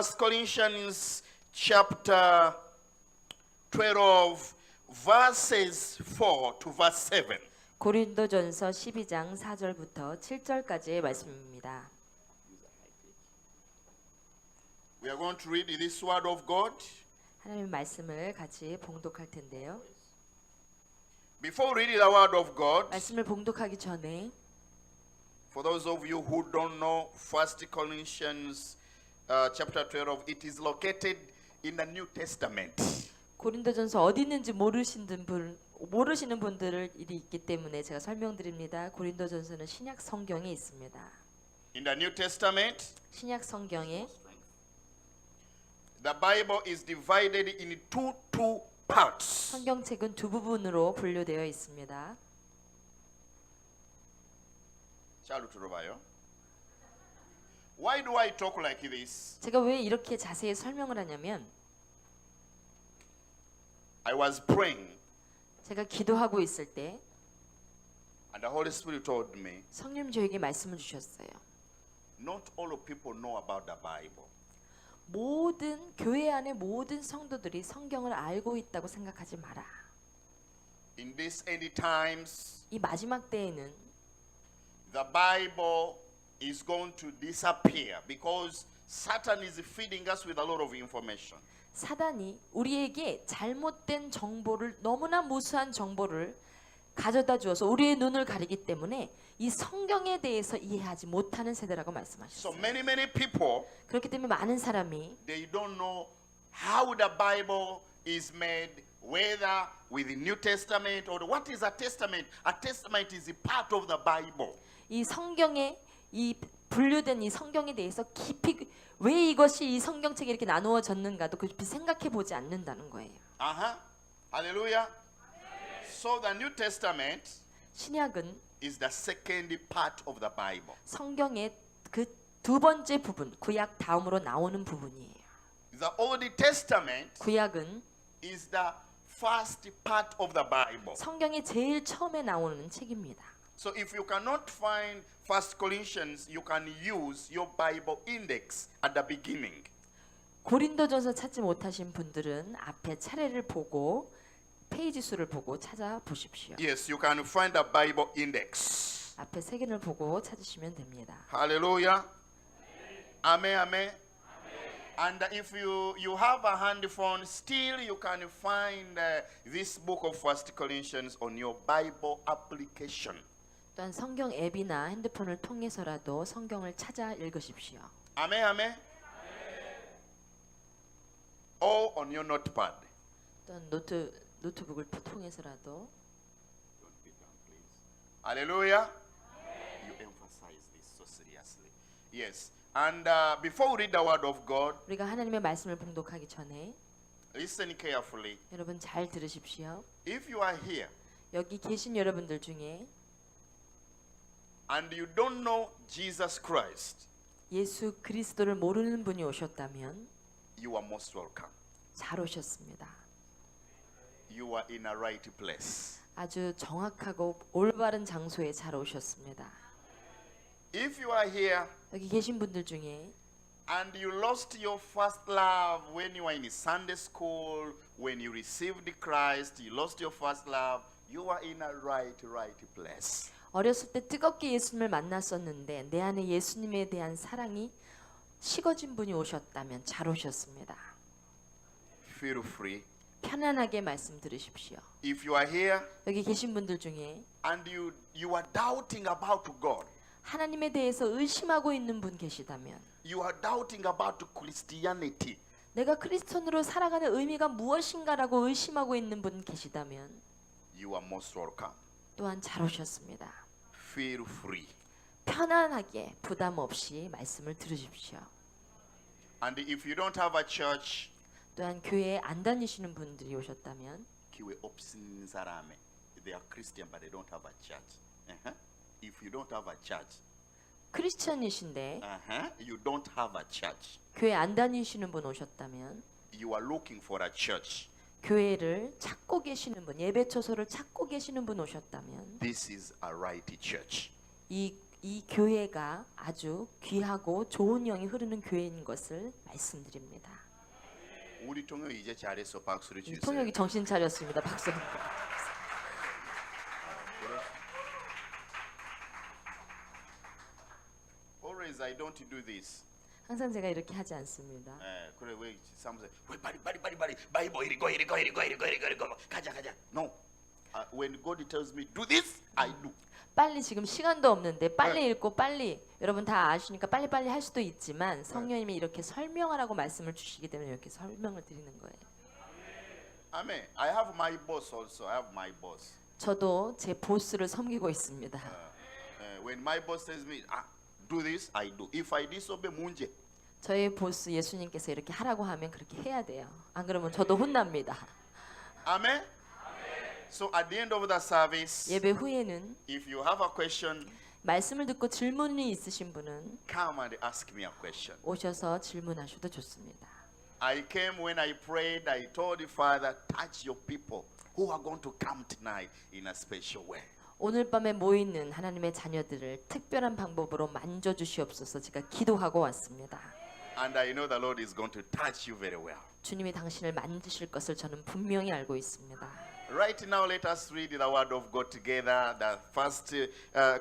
1 Corinthians chapter 12 verses 4 to verse 7. 고린도전서 12장 4절부터 7절까지의 말씀입니다. We are going to read this word of God. 하나님의 말씀을 같이 봉독할 텐데요. Before reading the word of God, 말씀을 봉독하기 전에 for those of you who don't know 1 Corinthians chapter 12, it is located in the New Testament. 고린도전서 어디 있는지 모르시는 분들이 있기 때문에 제가 설명드립니다. 고린도전서는 신약 성경에 있습니다. In the New Testament, 신약 성경에 the Bible is divided into two parts. 성경책은 두 부분으로 분류되어 있습니다. 잘 들어봐요. Why do I talk like this? 제가 왜 이렇게 자세히 설명을 하냐면 I was praying 제가 기도하고 있을 때 and the Holy Spirit told me, 성령 저에게 말씀을 주셨어요. not all of people know about the Bible. 모든 교회 안의 모든 성도들이 성경을 알고 있다고 생각하지 마라. In these end times, 이 마지막 때에는 the Bible is going to disappear because Satan is feeding us with a lot of information. 사단이 우리에게 잘못된 정보를 너무나 무수한 정보를 가져다 주어서 우리의 눈을 가리기 때문에 이 성경에 대해서 이해하지 못하는 세대라고 So 말씀하셨어요. many people, 그렇기 때문에 많은 사람이 they don't know how the Bible is made, whether with the New Testament or what is a testament. A testament is a part of the Bible. 이 성경에 이 분류된 이 성경에 대해서 깊이 왜 이것이 이 성경책에 이렇게 나누어졌는가도 깊이 생각해 보지 않는다는 거예요. Hallelujah. So the New Testament 신약은 is the second part of the Bible. 성경의 그 두 번째 부분, 구약 다음으로 나오는 부분이에요. The Old Testament 구약은 is the first part of the Bible. 성경이 제일 처음에 나오는 책입니다. So if you cannot find 1 Corinthians, you can use your Bible index at the beginning. 고린도전서 찾지 못하신 분들은 앞에 차례를 보고 페이지 수를 보고 찾아보십시오. Yes, you can find the Bible index. 앞에 세균을 보고 찾으시면 됩니다. Hallelujah. Amen, amen. And if you have a handphone, still you can find this book of 1 Corinthians on your Bible application. 또한 성경 앱이나 핸드폰을 통해서라도 성경을 찾아 읽으십시오. Amen, amen. Or on your notepad. 또한 노트북을 통해서라도. Hallelujah. You emphasize this so seriously. Yes. And before we read the word of God, 우리가 하나님의 말씀을 봉독하기 전에 listen carefully. 여러분 잘 들으십시오. If you are here 여기 계신 여러분들 중에 and you don't know Jesus Christ, 예수 그리스도를 모르는 분이 오셨다면 you are most welcome. 잘 오셨습니다. You are in a right place. 아주 정확하고 올바른 장소에 잘 오셨습니다. If you are here 여기 계신 분들 중에 and you lost your first love when you were in Sunday school, when you received Christ, you lost your first love, you are in a right place. 어렸을 때 뜨겁게 예수님을 만났었는데 내 안에 예수님에 대한 사랑이 식어진 분이 오셨다면 잘 오셨습니다. Feel free. 편안하게 말씀 들으십시오. If you are here 여기 계신 분들 중에 and you are doubting about God, 하나님에 대해서 의심하고 있는 분 계시다면 you are doubting about Christianity, 내가 크리스천으로 살아가는 의미가 무엇인가라고 의심하고 있는 분 계시다면 you are most welcome. 또한 잘 오셨습니다. Feel free. 편안하게 부담 없이 말씀을 들으십시오. And if you don't have a church, 또한 교회에 안 다니시는 분들이 오셨다면 교회 없는 사람에 they are Christian but they don't have a church. If you don't have a church, 크리스천이신데 you don't have a church. 교회 안 다니시는 분 오셨다면 You are looking for a church. 교회를 찾고 계시는 분, 예배 처소를 찾고 계시는 분 오셨다면 This is a right church. 이 이 교회가 아주 귀하고 좋은 영이 흐르는 교회인 것을 말씀드립니다. 우리 통역 이제 잘했어. 박수를 주세요. 통역이 정신 차렸습니다. 박수. Always I don't do this. 항상 제가 이렇게 하지 않습니다. 그래 왜 사람들 왜 빨리 바이버 이리고 가자. No. When God tells me do this, I do. 빨리 지금 시간도 없는데 빨리 읽고 빨리 여러분 다 아시니까 빨리빨리 할 수도 있지만 성령님이 이렇게 설명하라고 말씀을 주시기 때문에 이렇게 설명을 드리는 거예요. Amen. I have my boss also. I have my boss. 저도 제 보스를 섬기고 있습니다. When my boss tells me do this, I do. If I disobey, 문제. 저희 보스 예수님께서 이렇게 하라고 하면 그렇게 해야 돼요. 안 그러면 저도 혼납니다. Amen. So at the end of the service, 예배 후에는 if you have a question, 말씀을 듣고 질문이 있으신 분은 come and ask me a question. 오셔서 질문하셔도 좋습니다. I came when I prayed. I told the Father, touch your people who are going to come tonight in a special way. 오늘 밤에 모이는 하나님의 자녀들을 특별한 방법으로 만져주시옵소서. 제가 기도하고 왔습니다. And I know the Lord is going to touch you very well. 주님이 당신을 만지실 것을 저는 분명히 알고 있습니다. Right now, let us read the word of God together. The first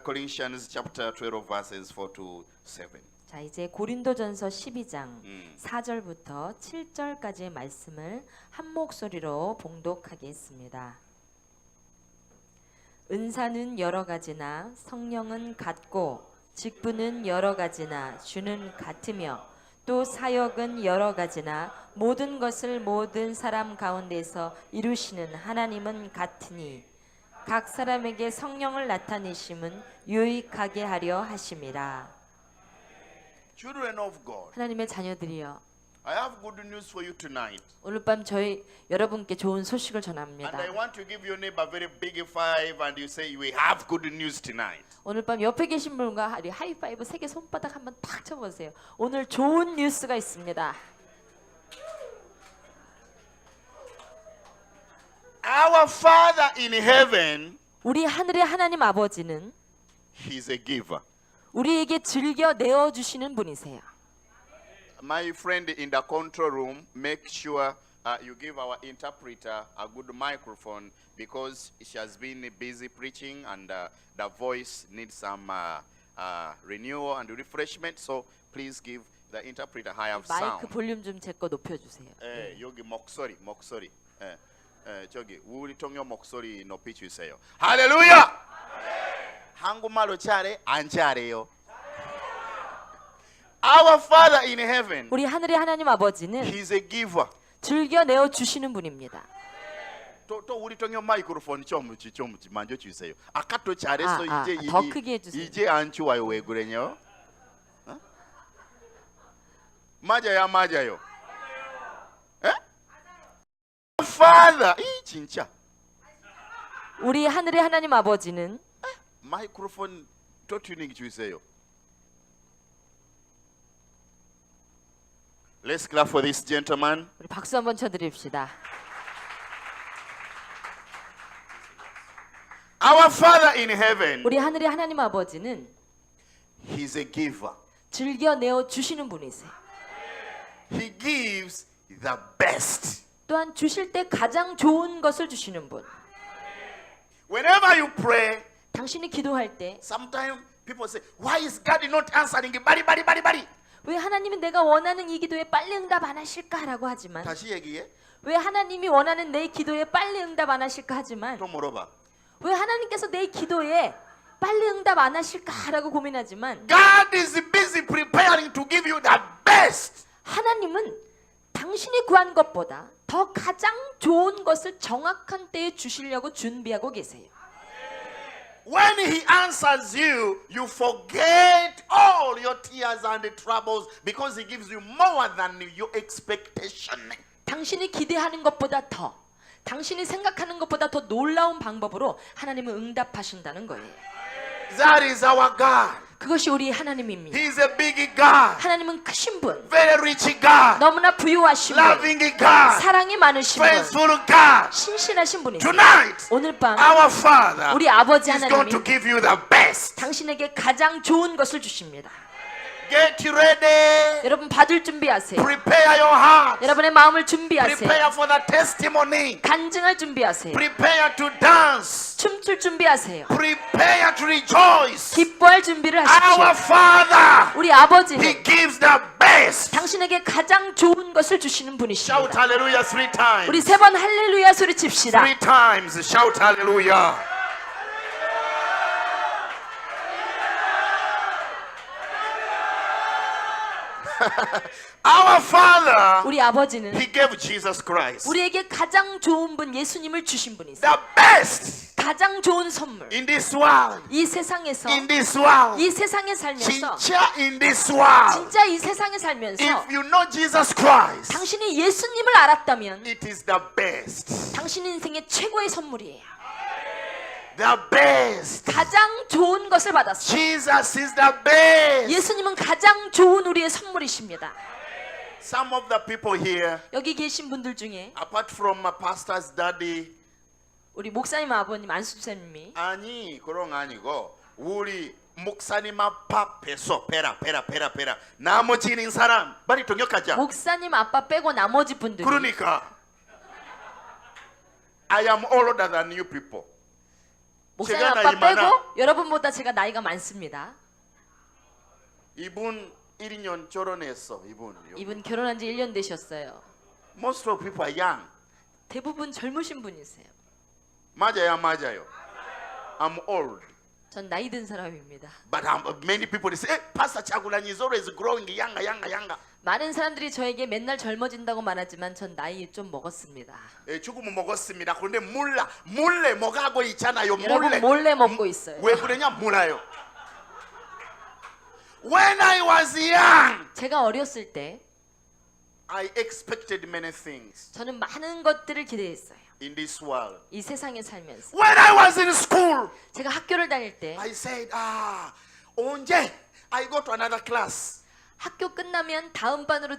Corinthians chapter 12, verses 4 to 7. 자, 이제 고린도전서 12장 4절부터 7절까지의 말씀을 한 목소리로 봉독하겠습니다. 은사는 여러 가지나 성령은 같고 직분은 여러 가지나 주는 같으며 또 사역은 여러 가지나 모든 것을 모든 사람 가운데서 이루시는 하나님은 같으니 각 사람에게 성령을 나타내심은 유익하게 하려 하심이라. Children of God, 하나님의 자녀들이여, I have good news for you tonight. 오늘 밤 저희 여러분께 좋은 소식을 And 전합니다. I want to give your neighbor a very big five and you say, we have good news tonight. 오늘 밤 옆에 계신 분과 하이파이브 세 개 손바닥 한번 탁 쳐보세요. 오늘 좋은 뉴스가 있습니다. Our Father in heaven, 우리 하늘의 하나님 아버지는 He's a giver. 우리에게 즐겨 내어주시는 분이세요. My friend in the control room, make sure you give our interpreter a good microphone because she has been busy preaching and the voice needs some renewal and refreshment. So please give the interpreter higher 마이크 sound. 볼륨 좀 제 거 높여주세요. 여기 목소리. 저기 우리 통역 목소리 높이 주세요. 할렐루야! 한국말로 잘해? 안 잘해요? Our Father in heaven, 우리 하늘의 하나님 아버지는 He's a giver. 즐겨 내어주시는 분입니다. 또 우리 통역 마이크로폰 좀 만져주세요. 아까 또 잘했어. 이제 더 크게 해주세요. 이제 안 좋아요. 왜 그러냐? 어? 맞아요. 에? Father, 이 진짜. 우리 하늘의 하나님 아버지는 마이크로폰 또 튜닝 주세요. Let's clap for this gentleman. 우리 박수 한번 쳐드립시다. Our Father in heaven, 우리 하늘의 하나님 아버지는 He's a giver. 즐겨 내어주시는 분이세요. He gives the best. 또한 주실 때 가장 좋은 것을 주시는 분. Whenever you pray, 당신이 기도할 때 sometimes people say, why is God not answering? 바리. 왜 하나님이 내가 원하는 이 기도에 빨리 응답 안 하실까라고 하지만 다시 얘기해. 왜 하나님이 원하는 내 기도에 빨리 응답 안 하실까 하지만 또 물어봐. 왜 하나님께서 내 기도에 빨리 응답 안 하실까라고 고민하지만 God is busy preparing to give you the best. 하나님은 당신이 구한 것보다 더 가장 좋은 것을 정확한 때에 주시려고 준비하고 계세요. When He answers you, you forget all your tears and troubles because He gives you more than your expectation. 당신이 기대하는 것보다 더, 당신이 생각하는 것보다 더 놀라운 방법으로 하나님은 응답하신다는 거예요. That is our God. 그것이 우리 하나님입니다. He is a big God, 하나님은 크신 분, very rich God, 너무나 부유하신 분, loving God, 사랑이 많으신 분, faithful God. 신실하신 분이세요. Tonight, 오늘 밤 our Father 우리 아버지 is going to 하나님이 give you the best. 당신에게 가장 좋은 것을 주십니다. Get ready. 여러분 받을 준비하세요. Prepare your heart. 여러분의 마음을 준비하세요. Prepare for the testimony. 간증할 준비하세요. Prepare to dance. 춤출 준비하세요. Prepare to rejoice. 기뻐할 준비를 Our 하십시오. Father, 우리 아버지는 He gives the best. 당신에게 가장 좋은 것을 주시는 Shout 분이십니다. hallelujah 3 times. 우리 3번 할렐루야 소리 칩시다. 3 times. Shout hallelujah. Our Father, 우리 아버지는 He gave Jesus Christ 우리에게 가장 좋은 분 예수님을 주신 분이세요. the best 가장 좋은 선물. in this world. 이 세상에서 In this world. 이 세상에 살면서 진짜 in this world. 진짜 이 세상에 살면서 If you know Jesus Christ, 당신이 예수님을 알았다면 it is the best. 당신 인생의 최고의 선물이에요. The best. 가장 좋은 것을 받았어요. Jesus is the best. 예수님은 가장 좋은 우리의 선물이십니다. Some of the people here, 여기 계신 분들 중에 apart from my pastor's daddy, 우리 목사님 아버님 안수사님이 아니 그런 아니고 우리 목사님 아빠 배소 베라 나머지 있는 사람 빨리 동역하자. 목사님 아빠 빼고 나머지 분들이 그러니까 I am older than you people. 목사님 제가 아빠 나이 많아. 빼고 여러분보다 제가 나이가 많습니다. 이분 1년 결혼했어. 이분 결혼한 지 1년 되셨어요. Most of people are young. 대부분 젊으신 분이세요. 맞아요. I'm old. 전 나이 든 사람입니다. But many people say, hey, Pastor Chagulanyi is always growing younger. 많은 사람들이 저에게 맨날 젊어진다고 말하지만 전 나이 좀 먹었습니다. 죽으면 먹었습니다. 그런데 몰래 먹하고 있잖아요. 여러분 몰래 먹고 있어요. 왜 그러냐? 몰라요. When I was young, 제가 어렸을 때 I expected many things 저는 많은 것들을 기대했어요. in this world. 이 세상에 살면서 When I was in school, 제가 학교를 다닐 때 I said, 언제 I go to another class. 학교 끝나면 다음 반으로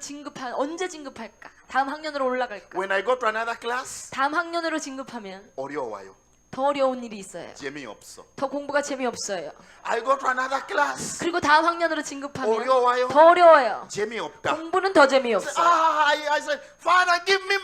언제 진급할까? 다음 학년으로 올라갈까? When I go to another class, 다음 학년으로 진급하면 어려워요. 더 어려운 일이 있어요. 재미없어. 더 공부가 재미없어요. I go to another class. 그리고 다음 학년으로 진급하면 어려워요. 더 어려워요. 재미없다. 공부는 더 재미없어요. I said, Father, give me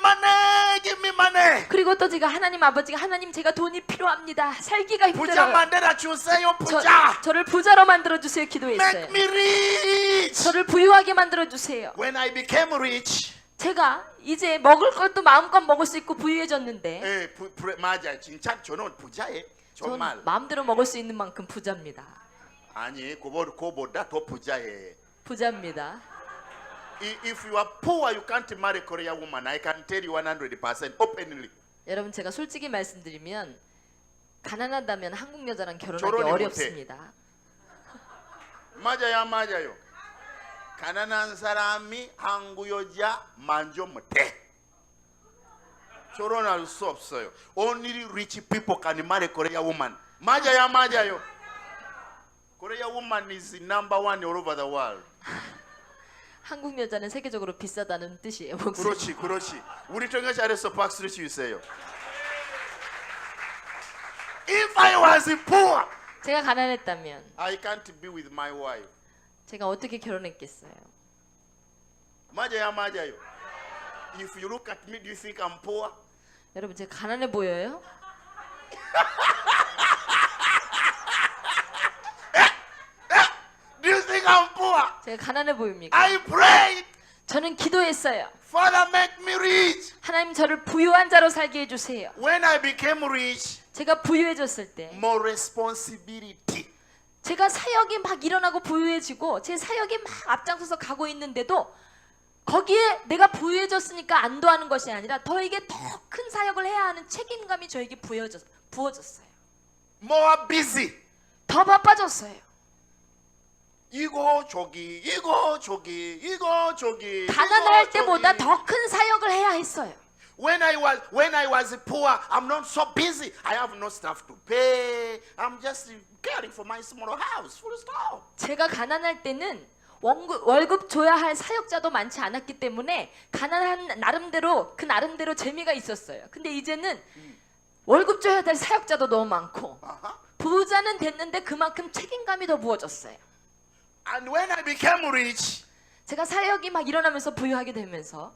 money. 그리고 또 제가 하나님 아버지가 하나님 제가 돈이 필요합니다. 살기가 부자 힘들어요. 만들어 주세요, 부자. 저를 부자로 만들어 주세요. 기도했어요. Make me rich. 저를 부유하게 만들어 주세요. When I became rich, 제가 이제 먹을 것도 마음껏 먹을 수 있고 부유해졌는데 맞아, 진짜 저는 부자예요. 정말. 저는 마음대로 먹을 수 있는 만큼 부자입니다. 아니, 그보다 더 부자예요. 부자입니다. If you are poor, you can't marry Korean woman. I can tell you 100% openly. 여러분 제가 솔직히 말씀드리면 가난하다면 한국 여자랑 결혼하기 결혼이 어렵습니다. 맞아요. 가난한 사람이 한국 여자 만족 못해. 결혼할 수 없어요. Only rich people can marry Korean woman. 맞아요. Korean woman is number one all over the world. 한국 여자는 세계적으로 비싸다는 뜻이에요. 목소리. 그렇지. 우리 정말 잘했어. 박수를 주세요. If I was poor, 제가 가난했다면 I can't be with my wife. 제가 어떻게 결혼했겠어요? 맞아요. If you look at me, do you think I'm poor? 여러분 제가 가난해 보여요? Do you think I'm poor? 제가 가난해 보입니까? I prayed. 저는 기도했어요. Father, make me rich. 하나님 저를 부유한 자로 살게 해주세요. When I became rich, 제가 부유해졌을 때 more responsibility. 제가 사역이 막 일어나고 부유해지고 제 사역이 막 앞장서서 가고 있는데도 거기에 내가 부유해졌으니까 안도하는 것이 아니라 저에게 더 큰 사역을 해야 하는 책임감이 저에게 부어졌어요. More busy. 더 바빠졌어요. 이거 저기. 가난할 때보다 더 큰 사역을 해야 했어요. When I was poor, I'm not so busy. I have no stuff to pay. I'm just caring for my small house. Full stop. 제가 가난할 때는 월급 줘야 할 사역자도 많지 않았기 때문에 가난한 나름대로 그 나름대로 재미가 있었어요. 근데 이제는 월급 줘야 될 사역자도 너무 많고 부자는 됐는데 그만큼 책임감이 더 부어졌어요. And when I became rich, 제가 사역이 막 일어나면서 부유하게 되면서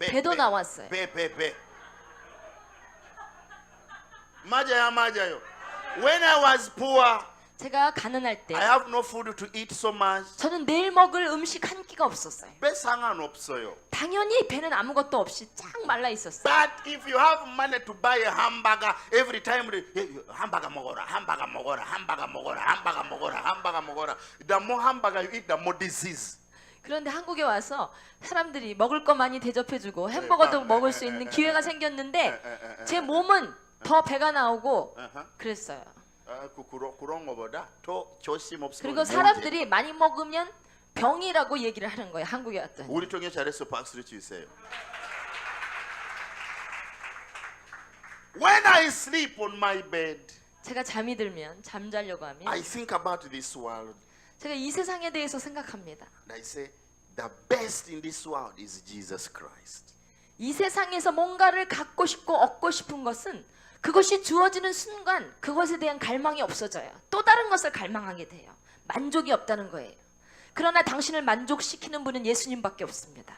배도 나왔어요. 배. 맞아요. When I was poor, 제가 가난할 때 I have no food to eat so much. 저는 내일 먹을 음식 한 끼가 없었어요. 배 상관없어요. 당연히 배는 아무것도 없이 쫙 말라 있었어요. But if you have money to buy a hamburger every time, hamburger 먹어라. The more hamburger you eat, the more disease. 그런데 한국에 와서 사람들이 먹을 거 많이 대접해주고 햄버거도 먹을 수 있는 기회가 생겼는데 제 몸은 더 배가 나오고 그랬어요. 그런 거보다 더 조심 없으면 그리고 사람들이 많이 먹으면 병이라고 얘기를 하는 거예요. 한국에 왔더니. 우리 통역 잘했어. 박수를 주세요. When I sleep on my bed, 제가 잠이 들면 잠자려고 하면 I think about this world. 제가 이 세상에 대해서 생각합니다. I say the best in this world is Jesus Christ. 이 세상에서 뭔가를 갖고 싶고 얻고 싶은 것은 그것이 주어지는 순간 그것에 대한 갈망이 없어져요. 또 다른 것을 갈망하게 돼요. 만족이 없다는 거예요. 그러나 당신을 만족시키는 분은 예수님밖에 없습니다.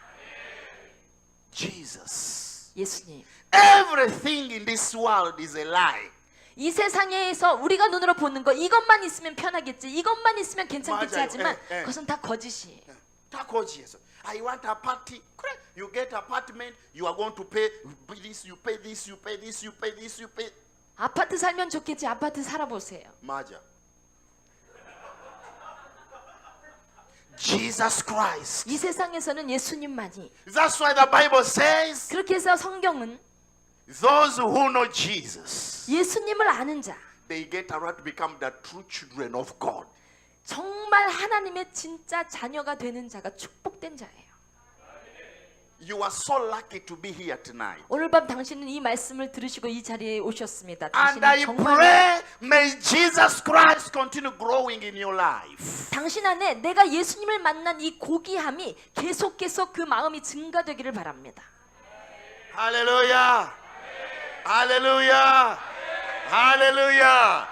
Jesus. 예수님. Everything in this world is a lie. 이 세상에서 우리가 눈으로 보는 거 이것만 있으면 편하겠지, 이것만 있으면 괜찮겠지 맞아요. 하지만 예. 그것은 다 거짓이에요. 다 거지에서. I want a party. 그래. You get apartment. You are going to pay this. You pay this. You pay this. You pay this. You pay. 아파트 살면 좋겠지. 아파트 살아보세요. 맞아. Jesus Christ. 이 세상에서는 예수님만이. That's why the Bible says 그렇게 해서 성경은 those who know Jesus, 예수님을 아는 자, they get around to become the true children of God. 정말 하나님의 진짜 자녀가 되는 자가 축복된 자예요. You are so lucky to be here tonight. 오늘 밤 당신은 이 말씀을 들으시고 이 자리에 오셨습니다. And I 당신은 정말 pray may Jesus Christ continue growing in your life. 당신 안에 내가 예수님을 만난 이 고귀함이 계속 그 마음이 증가되기를 바랍니다. Hallelujah. Hallelujah. Hallelujah.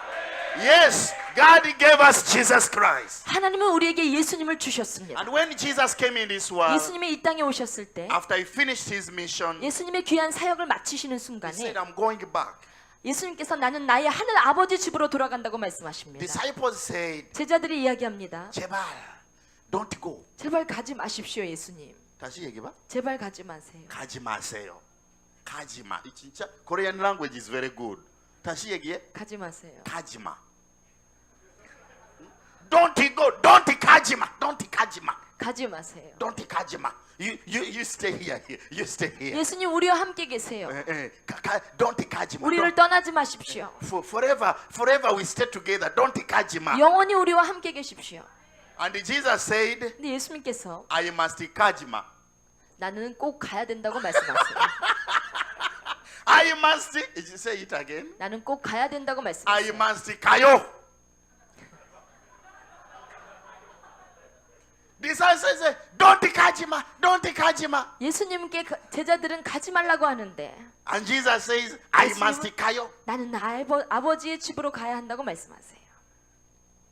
Yes, God gave us Jesus Christ. 하나님은 우리에게 예수님을 주셨습니다. And when Jesus came in this world, 예수님이 이 땅에 오셨을 때 after he finished his mission, 예수님의 귀한 사역을 마치시는 he 순간에 said, I'm going back. 예수님께서 나는 나의 하늘 아버지 집으로 돌아간다고 말씀하십니다. Disciples said, 제자들이 이야기합니다. 제발, don't go. 제발 가지 마십시오, 예수님. 다시 얘기해봐. 제발 가지 마세요. 가지 마세요. 가지 마. 이 진짜 Korean language is very good. 다시 얘기해. 가지 마세요. 가지 마. Don't go. Don't 가지 마. Don't 가지 마. 가지 마세요. Don't 가지 마. You stay here. You stay here. 예수님 우리와 함께 계세요. Don't 가지 마. 우리를 떠나지 마십시오. Forever we stay together. Don't 가지 마. 영원히 우리와 함께 계십시오. And Jesus said, 근데 예수님께서 I must 가지 마. 나는 꼭 가야 된다고 말씀하세요. I must. Did you say it again? 나는 꼭 가야 된다고 I 말씀하세요. must 가요. Disciples say, don't 가지 마. Don't 가지 마. 예수님께 제자들은 가지 말라고 하는데 And Jesus says, I 예수님은- must 가요. 나는 아버지의 집으로 가야 한다고 말씀하세요.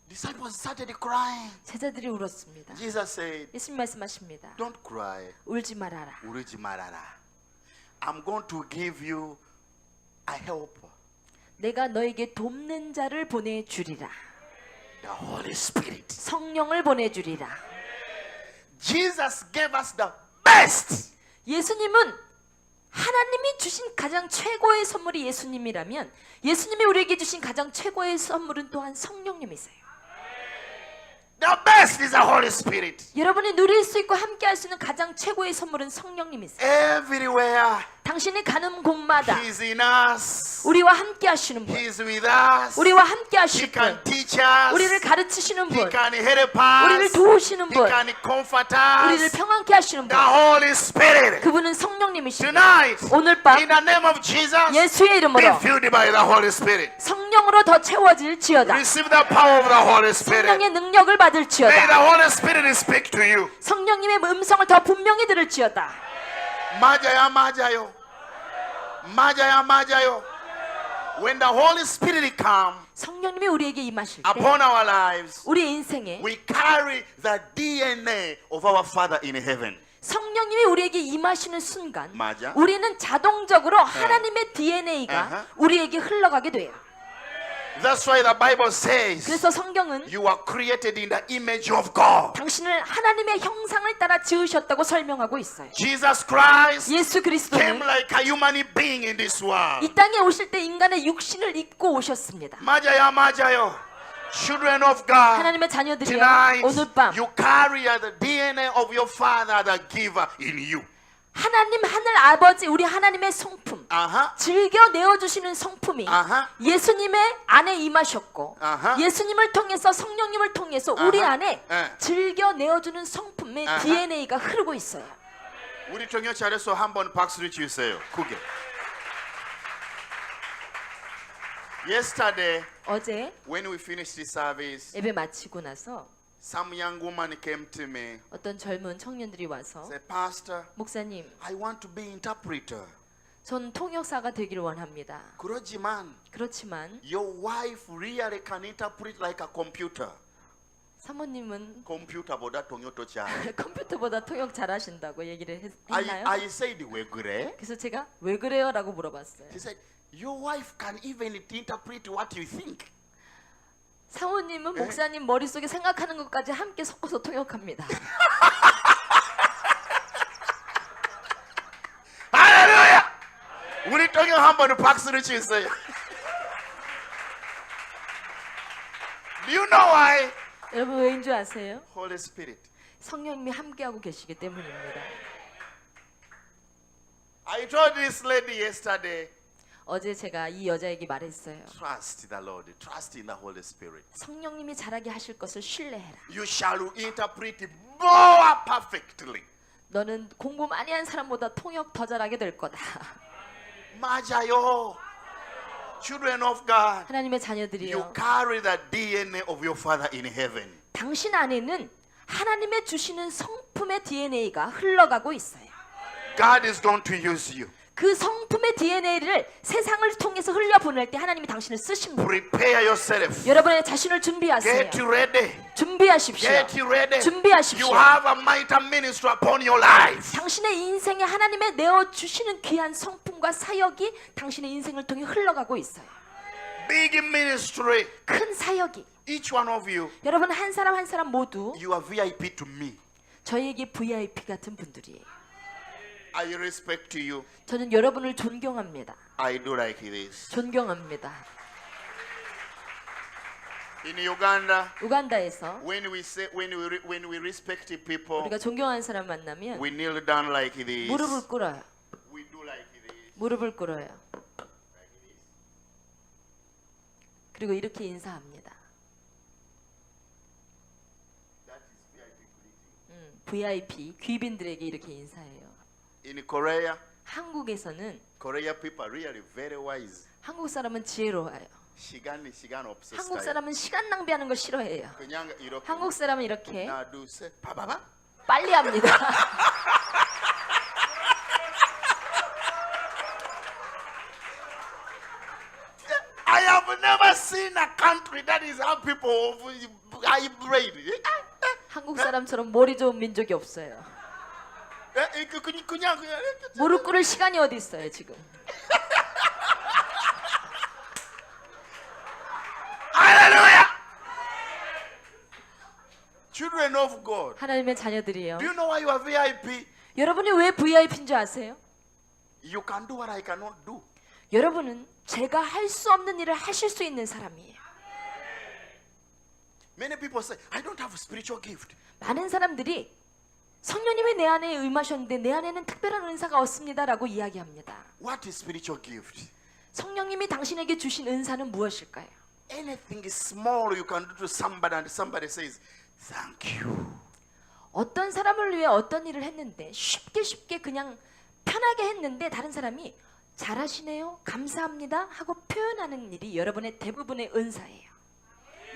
Disciples started crying. 제자들이 울었습니다. Jesus said, 예수님 말씀하십니다. don't cry. 울지 말아라. 울지 말아라. I'm going to give you a helper. 내가 너에게 돕는 자를 보내주리라. The Holy Spirit. 성령을 보내주리라. Jesus gave us the best. 예수님은 하나님이 주신 가장 최고의 선물이 예수님이라면 예수님이 우리에게 주신 가장 최고의 선물은 또한 성령님이세요. The best is the Holy Spirit. 여러분이 누릴 수 있고 함께 할 수 있는 가장 최고의 선물은 성령님이세요. Everywhere. 당신이 가는 곳마다 He's in us. 우리와 함께 하시는 분, He's with us. 우리와 함께 He 하실 can 분, teach us. 우리를 가르치시는 He 분, can help 우리를 us. 도우시는 He 분, can comfort 우리를 us. 평안케 하시는 The 분, Holy Spirit. 그분은 성령님이십니다. Tonight, 오늘 밤 in the name of Jesus, 예수의 be 이름으로 filled by the Holy Spirit. 성령으로 더 채워질지어다. Receive the power of the Holy Spirit. 성령의 능력을 May 받을지어다. the Holy Spirit speak to you. 성령님의 음성을 더 분명히 들을지어다. 맞아요, 맞아요. 맞아요, 맞아요. When the Holy Spirit comes 성령님이 우리에게 임하실 때 upon our lives, 우리 인생에 we carry the DNA of our Father in heaven. 성령님이 우리에게 임하시는 순간 맞아. 우리는 자동적으로 하나님의 DNA가 우리에게 흘러가게 돼요. That's why the Bible says 그래서 성경은 you are created in the image of God. 당신을 하나님의 형상을 따라 지으셨다고 설명하고 있어요. Jesus Christ 예수 came 그리스도는 like a human being in this world. 이 땅에 오실 때 인간의 육신을 입고 오셨습니다. 맞아요, 맞아요. Children of God, 하나님의 자녀들이여 tonight 오늘 밤 you carry the DNA of your Father, the giver, in you. 하나님 하늘 아버지 우리 하나님의 성품 즐겨 내어주시는 성품이 예수님의 안에 임하셨고 예수님을 통해서 성령님을 통해서 우리 안에 즐겨 내어주는 성품의 DNA가 흐르고 있어요. 우리 정말 잘해서 한번 박수를 주세요. 크게. Yesterday, 어제 when we finished the service, 예배 마치고 나서 some young woman came to me. 어떤 젊은 청년들이 와서 Said, Pastor, 목사님, I want to be interpreter. 전 통역사가 되기를 원합니다. 그렇지만 your wife really can interpret like a computer. 사모님은 컴퓨터보다 통역 더 잘. 컴퓨터보다 통역 잘하신다고 얘기를 했나요? I said 왜 그래? 그래서 제가 왜 그래요? 라고 물어봤어요. He said, your wife can even interpret what you think. 사모님은 목사님 머릿속에 생각하는 것까지 함께 섞어서 통역합니다. 할렐루야! 우리 통역 한 번은 박수를 주세요. Do you know why? 여러분 왜인 줄 아세요? Holy Spirit. 성령님이 함께하고 계시기 때문입니다. I told this lady yesterday, 어제 제가 이 여자에게 말했어요. trust the Lord, trust in the Holy Spirit. 성령님이 잘하게 하실 것을 신뢰해라. You shall interpret more perfectly. 너는 공부 많이 한 사람보다 통역 더 잘하게 될 거다. 맞아요. Children of God, 하나님의 you 자녀들이여, carry the DNA of your Father in heaven. 당신 안에는 하나님의 주시는 성품의 DNA가 흘러가고 있어요. God is going to use you. 그 성품의 DNA를 세상을 통해서 흘려보낼 때 하나님이 당신을 쓰십니다. Prepare yourself. 여러분의 자신을 준비하세요. Get ready. 준비하십시오. Get ready. 준비하십시오. You have a mighty ministry upon your life. 당신의 인생에 하나님의 내어주시는 귀한 성품과 사역이 당신의 인생을 통해 흘러가고 있어요. Big ministry. 큰 사역이. Each one of you, 여러분 한 사람 한 사람 모두 you are VIP to me. 저에게 VIP 같은 분들이에요. I respect you. 저는 여러분을 존경합니다. I do like this. 존경합니다. In Uganda, 우간다에서 when we respect people, 우리가 존경하는 사람 만나면 we kneel down like this. 무릎을 꿇어요. We do like this. 무릎을 꿇어요. 그리고 이렇게 인사합니다. That is VIP greeting. VIP 귀빈들에게 이렇게 인사해요. In Korea, 한국에서는 Korea people are really very wise. 한국 사람은 지혜로워요. 시간 없어. 한국 사람은 시간 낭비하는 거 싫어해요. 그냥 이렇게. 한국 사람은 이렇게 하나, 둘, 셋. 봐봐봐. 빨리 합니다. I have never seen a country that is how people high brain. 한국 사람처럼 머리 좋은 민족이 없어요. 그냥 무릎 꿇을 시간이 어디 있어요 지금. 할렐루야! Children of God. 하나님의 자녀들이에요. Do you know why you are VIP? 여러분이 왜 VIP인 줄 아세요? You can do what I cannot do. 여러분은 제가 할 수 없는 일을 하실 수 있는 사람이에요. Many people say, I don't have a spiritual gift. 많은 사람들이 성령님이 내 안에 임하셨는데 내 안에는 특별한 은사가 없습니다라고 이야기합니다. What is spiritual gift? 성령님이 당신에게 주신 은사는 무엇일까요? Anything small you can do to somebody and somebody says, thank you. 어떤 사람을 위해 어떤 일을 했는데 쉽게 그냥 편하게 했는데 다른 사람이 잘하시네요, 감사합니다 하고 표현하는 일이 여러분의 대부분의 은사예요.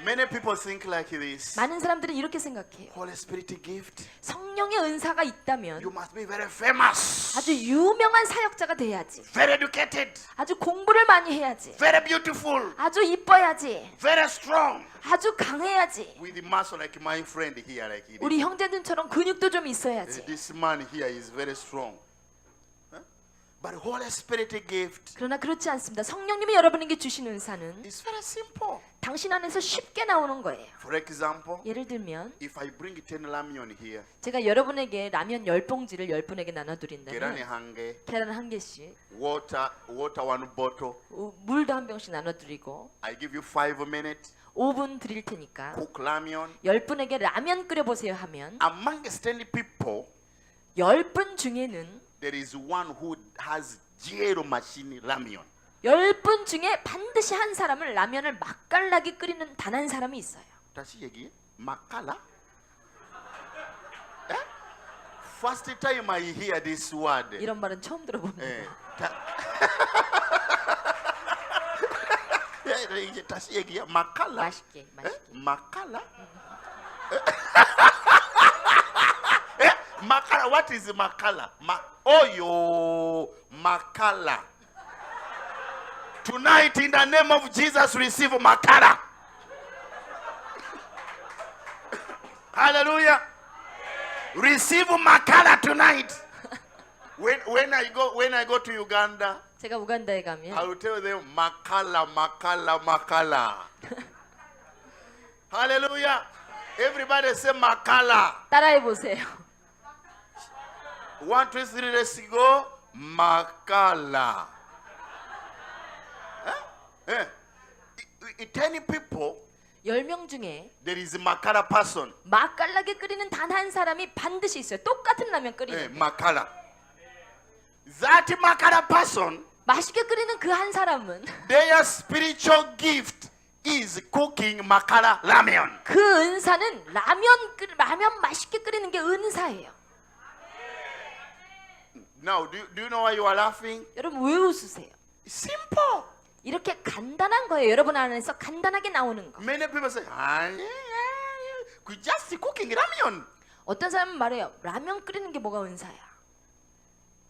Many people think like this. 많은 사람들은 이렇게 생각해요. Holy Spirit gift. 성령의 은사가 있다면 You must be very famous. 아주 유명한 사역자가 돼야지, Very educated. 아주 공부를 많이 해야지, Very beautiful. 아주 이뻐야지, Very strong. 아주 강해야지, With the muscle like my friend here, like this. 우리 형제들처럼 근육도 좀 있어야지. This man here is very strong. Huh? But Holy Spirit gift 그러나 그렇지 않습니다. 성령님이 여러분에게 주신 은사는 is very simple. 당신 안에서 쉽게 나오는 거예요. For example, 예를 들면 if I bring 10 ramyeon here, 제가 여러분에게 라면 10봉지를 10분에게 계란이 나눠드린다면 한 개, 계란 한 개씩, water one bottle. 물도 한 병씩 나눠드리고 I give you 5 minutes. 5분 드릴 테니까 Cook ramyeon. 10분에게 라면 끓여보세요 하면 Among 10 people, 10분 중에는 there is one who has zero machine ramyeon. 10분 중에 반드시 한 사람은 라면을 맛깔나게 끓이는 단 한 사람이 있어요. 다시 얘기해. 막갈라? 에? First time I hear this word. 이런 말은 처음 들어봅니다. 예. 이제 다시 얘기해. 막갈라? 맛있게. 막갈라? 막갈라. What is 막갈라? 오요. 막갈라. Tonight, in the name of Jesus, receive makara. Hallelujah. Receive makara tonight. When I go to Uganda, 제가 우간다에 I 가면 will tell them makala, makala, makala. Hallelujah. Everybody say makala. 따라해 보세요. 1, 2, 3, let's go. Makala. 10 people, 10명 중에 there is a makala person. 맛깔나게 끓이는 단 한 사람이 반드시 있어요. 똑같은 라면 끓이는. Makala. That makala person, 맛있게 끓이는 그 한 사람은 their spiritual gift is cooking makala ramen. 그 은사는 라면 맛있게 끓이는 게 은사예요. Now, do you know why you are laughing? 여러분 왜 웃으세요? Simple. 이렇게 간단한 거예요. 여러분 안에서 간단하게 나오는 거. Many people say, we just cooking ramen. 어떤 사람은 말해요. 라면 끓이는 게 뭐가 은사야?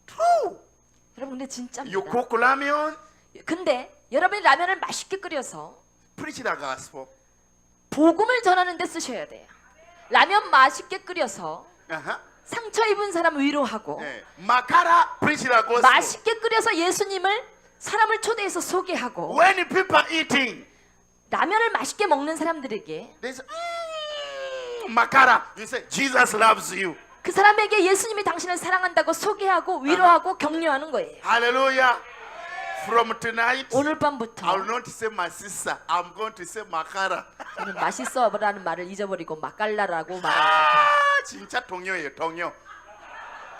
True. 여러분 근데 You 진짜입니다. cook ramen, 근데 여러분이 라면을 맛있게 끓여서 preach the gospel. 복음을 전하는 데 쓰셔야 돼요. 라면 맛있게 끓여서 상처 입은 사람 위로하고 Makara, preach the gospel. 맛있게 끓여서 예수님을 사람을 초대해서 소개하고 When people eating, 라면을 맛있게 먹는 사람들에게 they say, Makara. You say, Jesus loves you. 그 사람에게 예수님이 당신을 사랑한다고 소개하고 위로하고 격려하는 거예요. Hallelujah. From tonight, 오늘 I 밤부터 will not say my sister. I'm going to say Makara. 저는 맛있어라는 말을 잊어버리고 맛깔나라고 말합니다. 진짜 동요예요, 동요.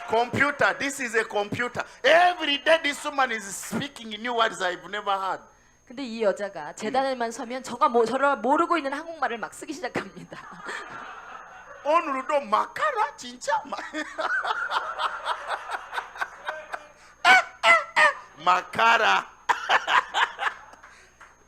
Computer, this is a computer. Every day this woman is speaking new words I've never heard. 근데 이 여자가 재단에만 서면 저를 모르고 있는 한국말을 막 쓰기 시작합니다. 오늘도 Makara, 진짜. Makara.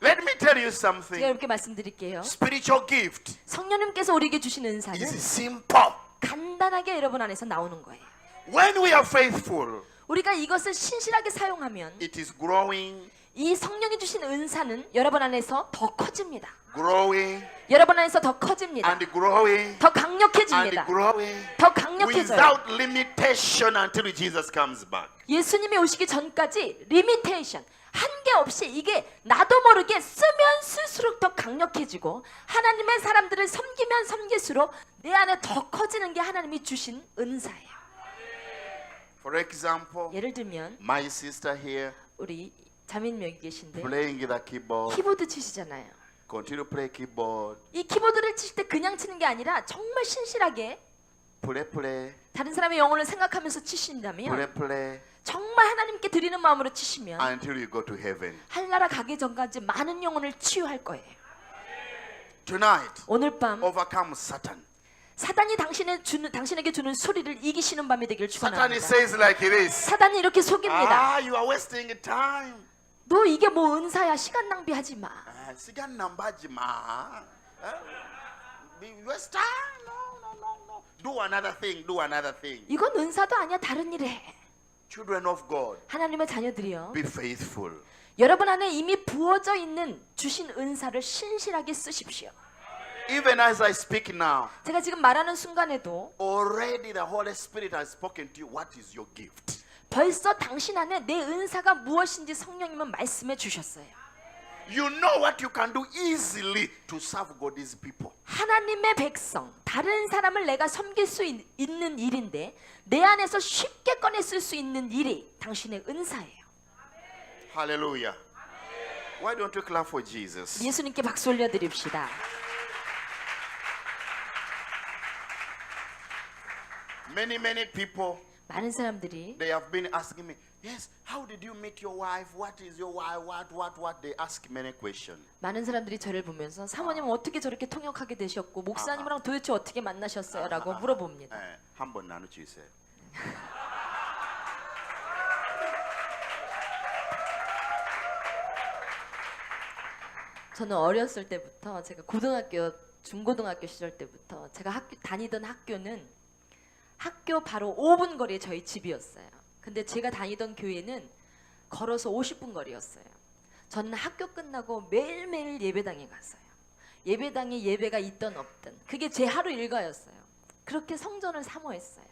Let me tell you 제가 something. 이렇게 말씀드릴게요. Spiritual gift 성령님께서 우리에게 주신 은사는 is simple. 간단하게 여러분 안에서 나오는 거예요. When we are faithful, 우리가 이것을 신실하게 사용하면 it is growing, 이 성령이 주신 은사는 여러분 안에서 더 커집니다. growing, 여러분 안에서 더 커집니다. and growing, 더 and 강력해집니다. growing, 더 강력해져요. without limitation until Jesus comes back. 예수님이 오시기 전까지 리미테이션 한계 없이 이게 나도 모르게 쓰면 쓸수록 더 강력해지고 하나님의 사람들을 섬기면 섬길수록 내 안에 더 커지는 게 하나님이 주신 은사예요. For example, 예를 들면 my sister here 우리 자매님 여기 계신데 playing the keyboard, 키보드 치시잖아요. continue play keyboard, 이 키보드를 칠 때 그냥 치는 게 아니라 정말 신실하게 play, 다른 사람의 영혼을 생각하면서 치신다면 play 정말 하나님께 드리는 마음으로 치시면 until you go to heaven. 하늘나라 가기 전까지 많은 영혼을 치유할 거예요. Tonight, 오늘 밤 overcome Satan. 사단이 당신에게 주는 소리를 이기시는 밤이 되길 Satan 축원합니다. says like it is. 사단이 이렇게 속입니다. You are wasting time. 너 이게 뭐 은사야, 시간 낭비하지 마. 시간 낭비하지 마. Waste time. No. Do another thing. Do another thing. 이건 은사도 아니야, 다른 일 해. Children of God, 하나님의 자녀들이요, be faithful. 여러분 안에 이미 부어져 있는 주신 은사를 신실하게 쓰십시오. Even as I speak now, 제가 지금 말하는 순간에도 already the Holy Spirit has spoken to you. What is your gift? 벌써 당신 안에 내 은사가 무엇인지 성령님은 말씀해 주셨어요. You know what you can do easily to serve God's people. 하나님의 백성, 다른 사람을 내가 섬길 수 있는 일인데 내 안에서 쉽게 꺼내 쓸 수 있는 일이 당신의 은사예요. Hallelujah. Why don't you clap for Jesus? 예수님께 박수 올려드립시다. Many people, 많은 사람들이 they have been asking me, yes, how did you meet your wife? What is your wife? What? They ask many questions. 많은 사람들이 저를 보면서 사모님은 어떻게 저렇게 통역하게 되셨고 목사님이랑 도대체 어떻게 만나셨어요? 라고 물어봅니다. 한번 나눠주세요. 저는 어렸을 때부터 제가 고등학교, 중고등학교 시절 때부터 제가 다니던 학교는 학교 바로 5분 거리에 저희 집이었어요. 근데 제가 다니던 교회는 걸어서 50분 거리였어요. 저는 학교 끝나고 매일매일 예배당에 갔어요. 예배당에 예배가 있던 없든 그게 제 하루 일과였어요. 그렇게 성전을 사모했어요.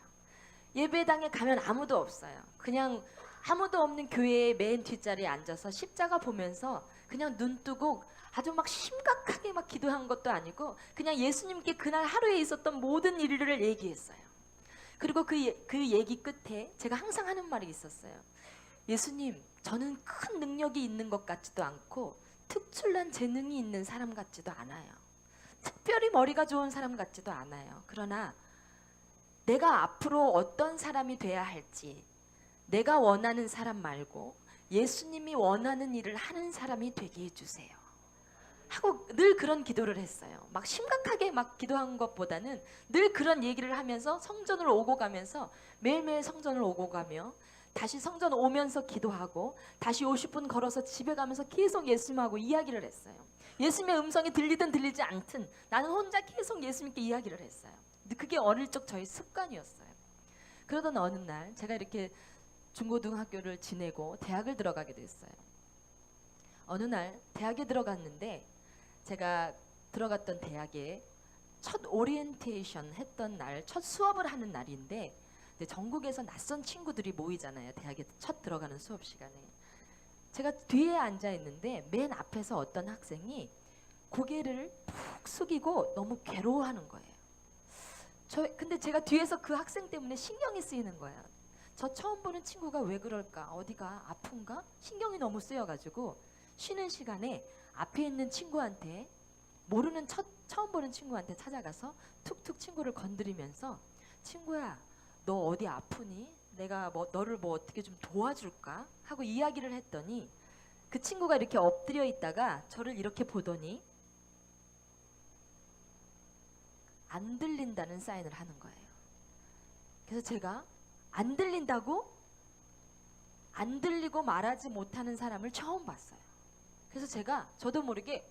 예배당에 가면 아무도 없어요. 그냥 아무도 없는 교회의 맨 뒷자리에 앉아서 십자가 보면서 그냥 눈 뜨고 아주 막 심각하게 막 기도한 것도 아니고 그냥 예수님께 그날 하루에 있었던 모든 일들을 얘기했어요. 그리고 그 얘기 끝에 제가 항상 하는 말이 있었어요. 예수님, 저는 큰 능력이 있는 것 같지도 않고 특출난 재능이 있는 사람 같지도 않아요. 특별히 머리가 좋은 사람 같지도 않아요. 그러나 내가 앞으로 어떤 사람이 돼야 할지 내가 원하는 사람 말고 예수님이 원하는 일을 하는 사람이 되게 해주세요. 하고 늘 그런 기도를 했어요. 막 심각하게 막 기도한 것보다는 늘 그런 얘기를 하면서 성전을 오고 가면서 매일매일 성전을 오고 가며 다시 성전 오면서 기도하고 다시 50분 걸어서 집에 가면서 계속 예수님하고 이야기를 했어요. 예수님의 음성이 들리든 들리지 않든 나는 혼자 계속 예수님께 이야기를 했어요. 근데 그게 어릴 적 저의 습관이었어요. 그러던 어느 날 제가 이렇게 중고등학교를 지내고 대학을 들어가게 됐어요. 어느 날 대학에 들어갔는데 제가 들어갔던 대학에 첫 오리엔테이션 했던 날, 첫 수업을 하는 날인데 전국에서 낯선 친구들이 모이잖아요. 대학에 첫 들어가는 수업 시간에. 제가 뒤에 앉아 있는데 맨 앞에서 어떤 학생이 고개를 푹 숙이고 너무 괴로워하는 거예요. 근데 제가 뒤에서 그 학생 때문에 신경이 쓰이는 거예요. 저 처음 보는 친구가 왜 그럴까? 어디가 아픈가? 신경이 너무 쓰여가지고 쉬는 시간에 앞에 있는 친구한테 모르는 처음 보는 친구한테 찾아가서 툭툭 친구를 건드리면서 친구야, 너 어디 아프니? 내가 너를 어떻게 좀 도와줄까? 하고 이야기를 했더니 그 친구가 이렇게 엎드려 있다가 저를 이렇게 보더니 안 들린다는 사인을 하는 거예요. 그래서 제가 안 들린다고? 안 들리고 말하지 못하는 사람을 처음 봤어요. 그래서 제가 저도 모르게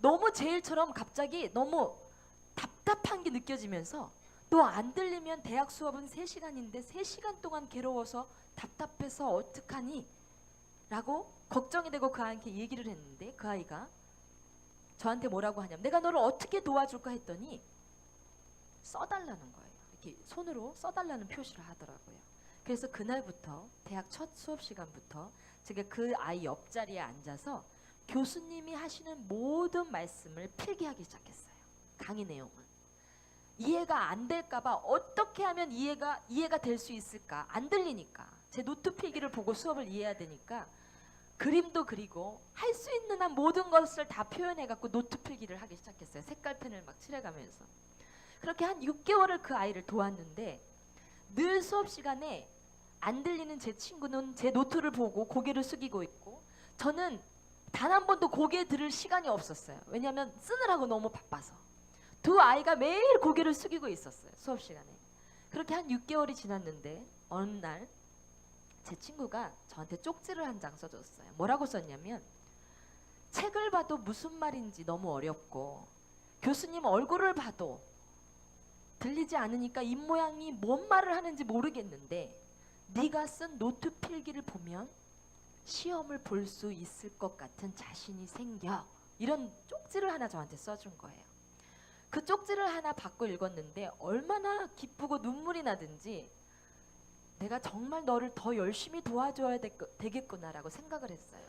너무 제 일처럼 갑자기 너무 답답한 게 느껴지면서 너 안 들리면 대학 수업은 3시간인데 3시간 동안 괴로워서 답답해서 어떡하니? 라고 걱정이 되고 그 아이한테 얘기를 했는데 그 아이가 저한테 뭐라고 하냐면 내가 너를 어떻게 도와줄까 했더니 써달라는 거예요. 이렇게 손으로 써달라는 표시를 하더라고요. 그래서 그날부터 대학 첫 수업 시간부터 제가 그 아이 옆자리에 앉아서 교수님이 하시는 모든 말씀을 필기하기 시작했어요. 강의 내용을. 이해가 안 될까봐 어떻게 하면 이해가 될 수 있을까? 안 들리니까. 제 노트 필기를 보고 수업을 이해해야 되니까 그림도 그리고 할 수 있는 한 모든 것을 다 표현해갖고 노트 필기를 하기 시작했어요. 색깔펜을 막 칠해가면서. 그렇게 한 6개월을 그 아이를 도왔는데 늘 수업 시간에 안 들리는 제 친구는 제 노트를 보고 고개를 숙이고 있고, 저는 단 한 번도 고개 들을 시간이 없었어요. 왜냐하면 쓰느라고 너무 바빠서. 두 아이가 매일 고개를 숙이고 있었어요, 수업 시간에. 그렇게 한 6개월이 지났는데 어느 날 제 친구가 저한테 쪽지를 한 장 써줬어요. 뭐라고 썼냐면, 책을 봐도 무슨 말인지 너무 어렵고 교수님 얼굴을 봐도 들리지 않으니까 입모양이 뭔 말을 하는지 모르겠는데 네가 쓴 노트 필기를 보면 시험을 볼 수 있을 것 같은 자신이 생겨. 이런 쪽지를 하나 저한테 써준 거예요. 그 쪽지를 하나 받고 읽었는데 얼마나 기쁘고 눈물이 나든지 내가 정말 너를 더 열심히 도와줘야 되겠구나라고 생각을 했어요.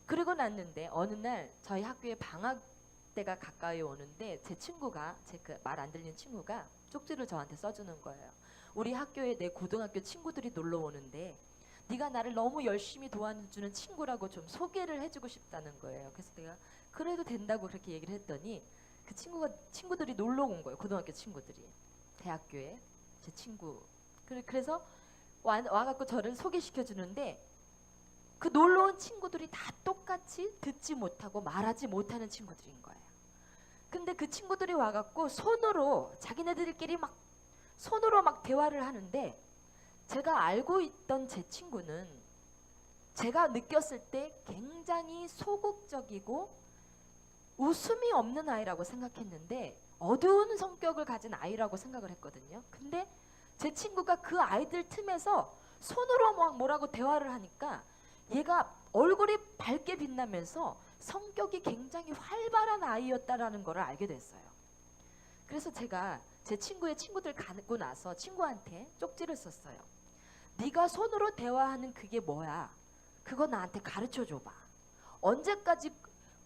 그리고 났는데 어느 날 저희 학교에 방학 때가 가까이 오는데 제 친구가, 제 그 말 안 들리는 친구가 쪽지를 저한테 써주는 거예요. 우리 학교에 내 고등학교 친구들이 놀러 오는데 네가 나를 너무 열심히 도와주는 친구라고 좀 소개를 해주고 싶다는 거예요. 그래서 내가 그래도 된다고 그렇게 얘기를 했더니 그 친구들이 놀러 온 거예요. 고등학교 친구들이 대학교에 제 친구. 그래서 와갖고 저를 소개시켜 주는데 그 놀러 온 친구들이 다 똑같이 듣지 못하고 말하지 못하는 친구들인 거예요. 근데 그 친구들이 와갖고 손으로 자기네들끼리 막 손으로 막 대화를 하는데, 제가 알고 있던 제 친구는 제가 느꼈을 때 굉장히 소극적이고 웃음이 없는 아이라고 생각했는데 어두운 성격을 가진 아이라고 생각을 했거든요. 근데 제 친구가 그 아이들 틈에서 손으로 막 뭐라고 대화를 하니까 얘가 얼굴이 밝게 빛나면서 성격이 굉장히 활발한 아이였다라는 걸 알게 됐어요. 그래서 제가 제 친구의 친구들 가고 나서 친구한테 쪽지를 썼어요. 네가 손으로 대화하는 그게 뭐야? 그거 나한테 가르쳐 줘봐. 언제까지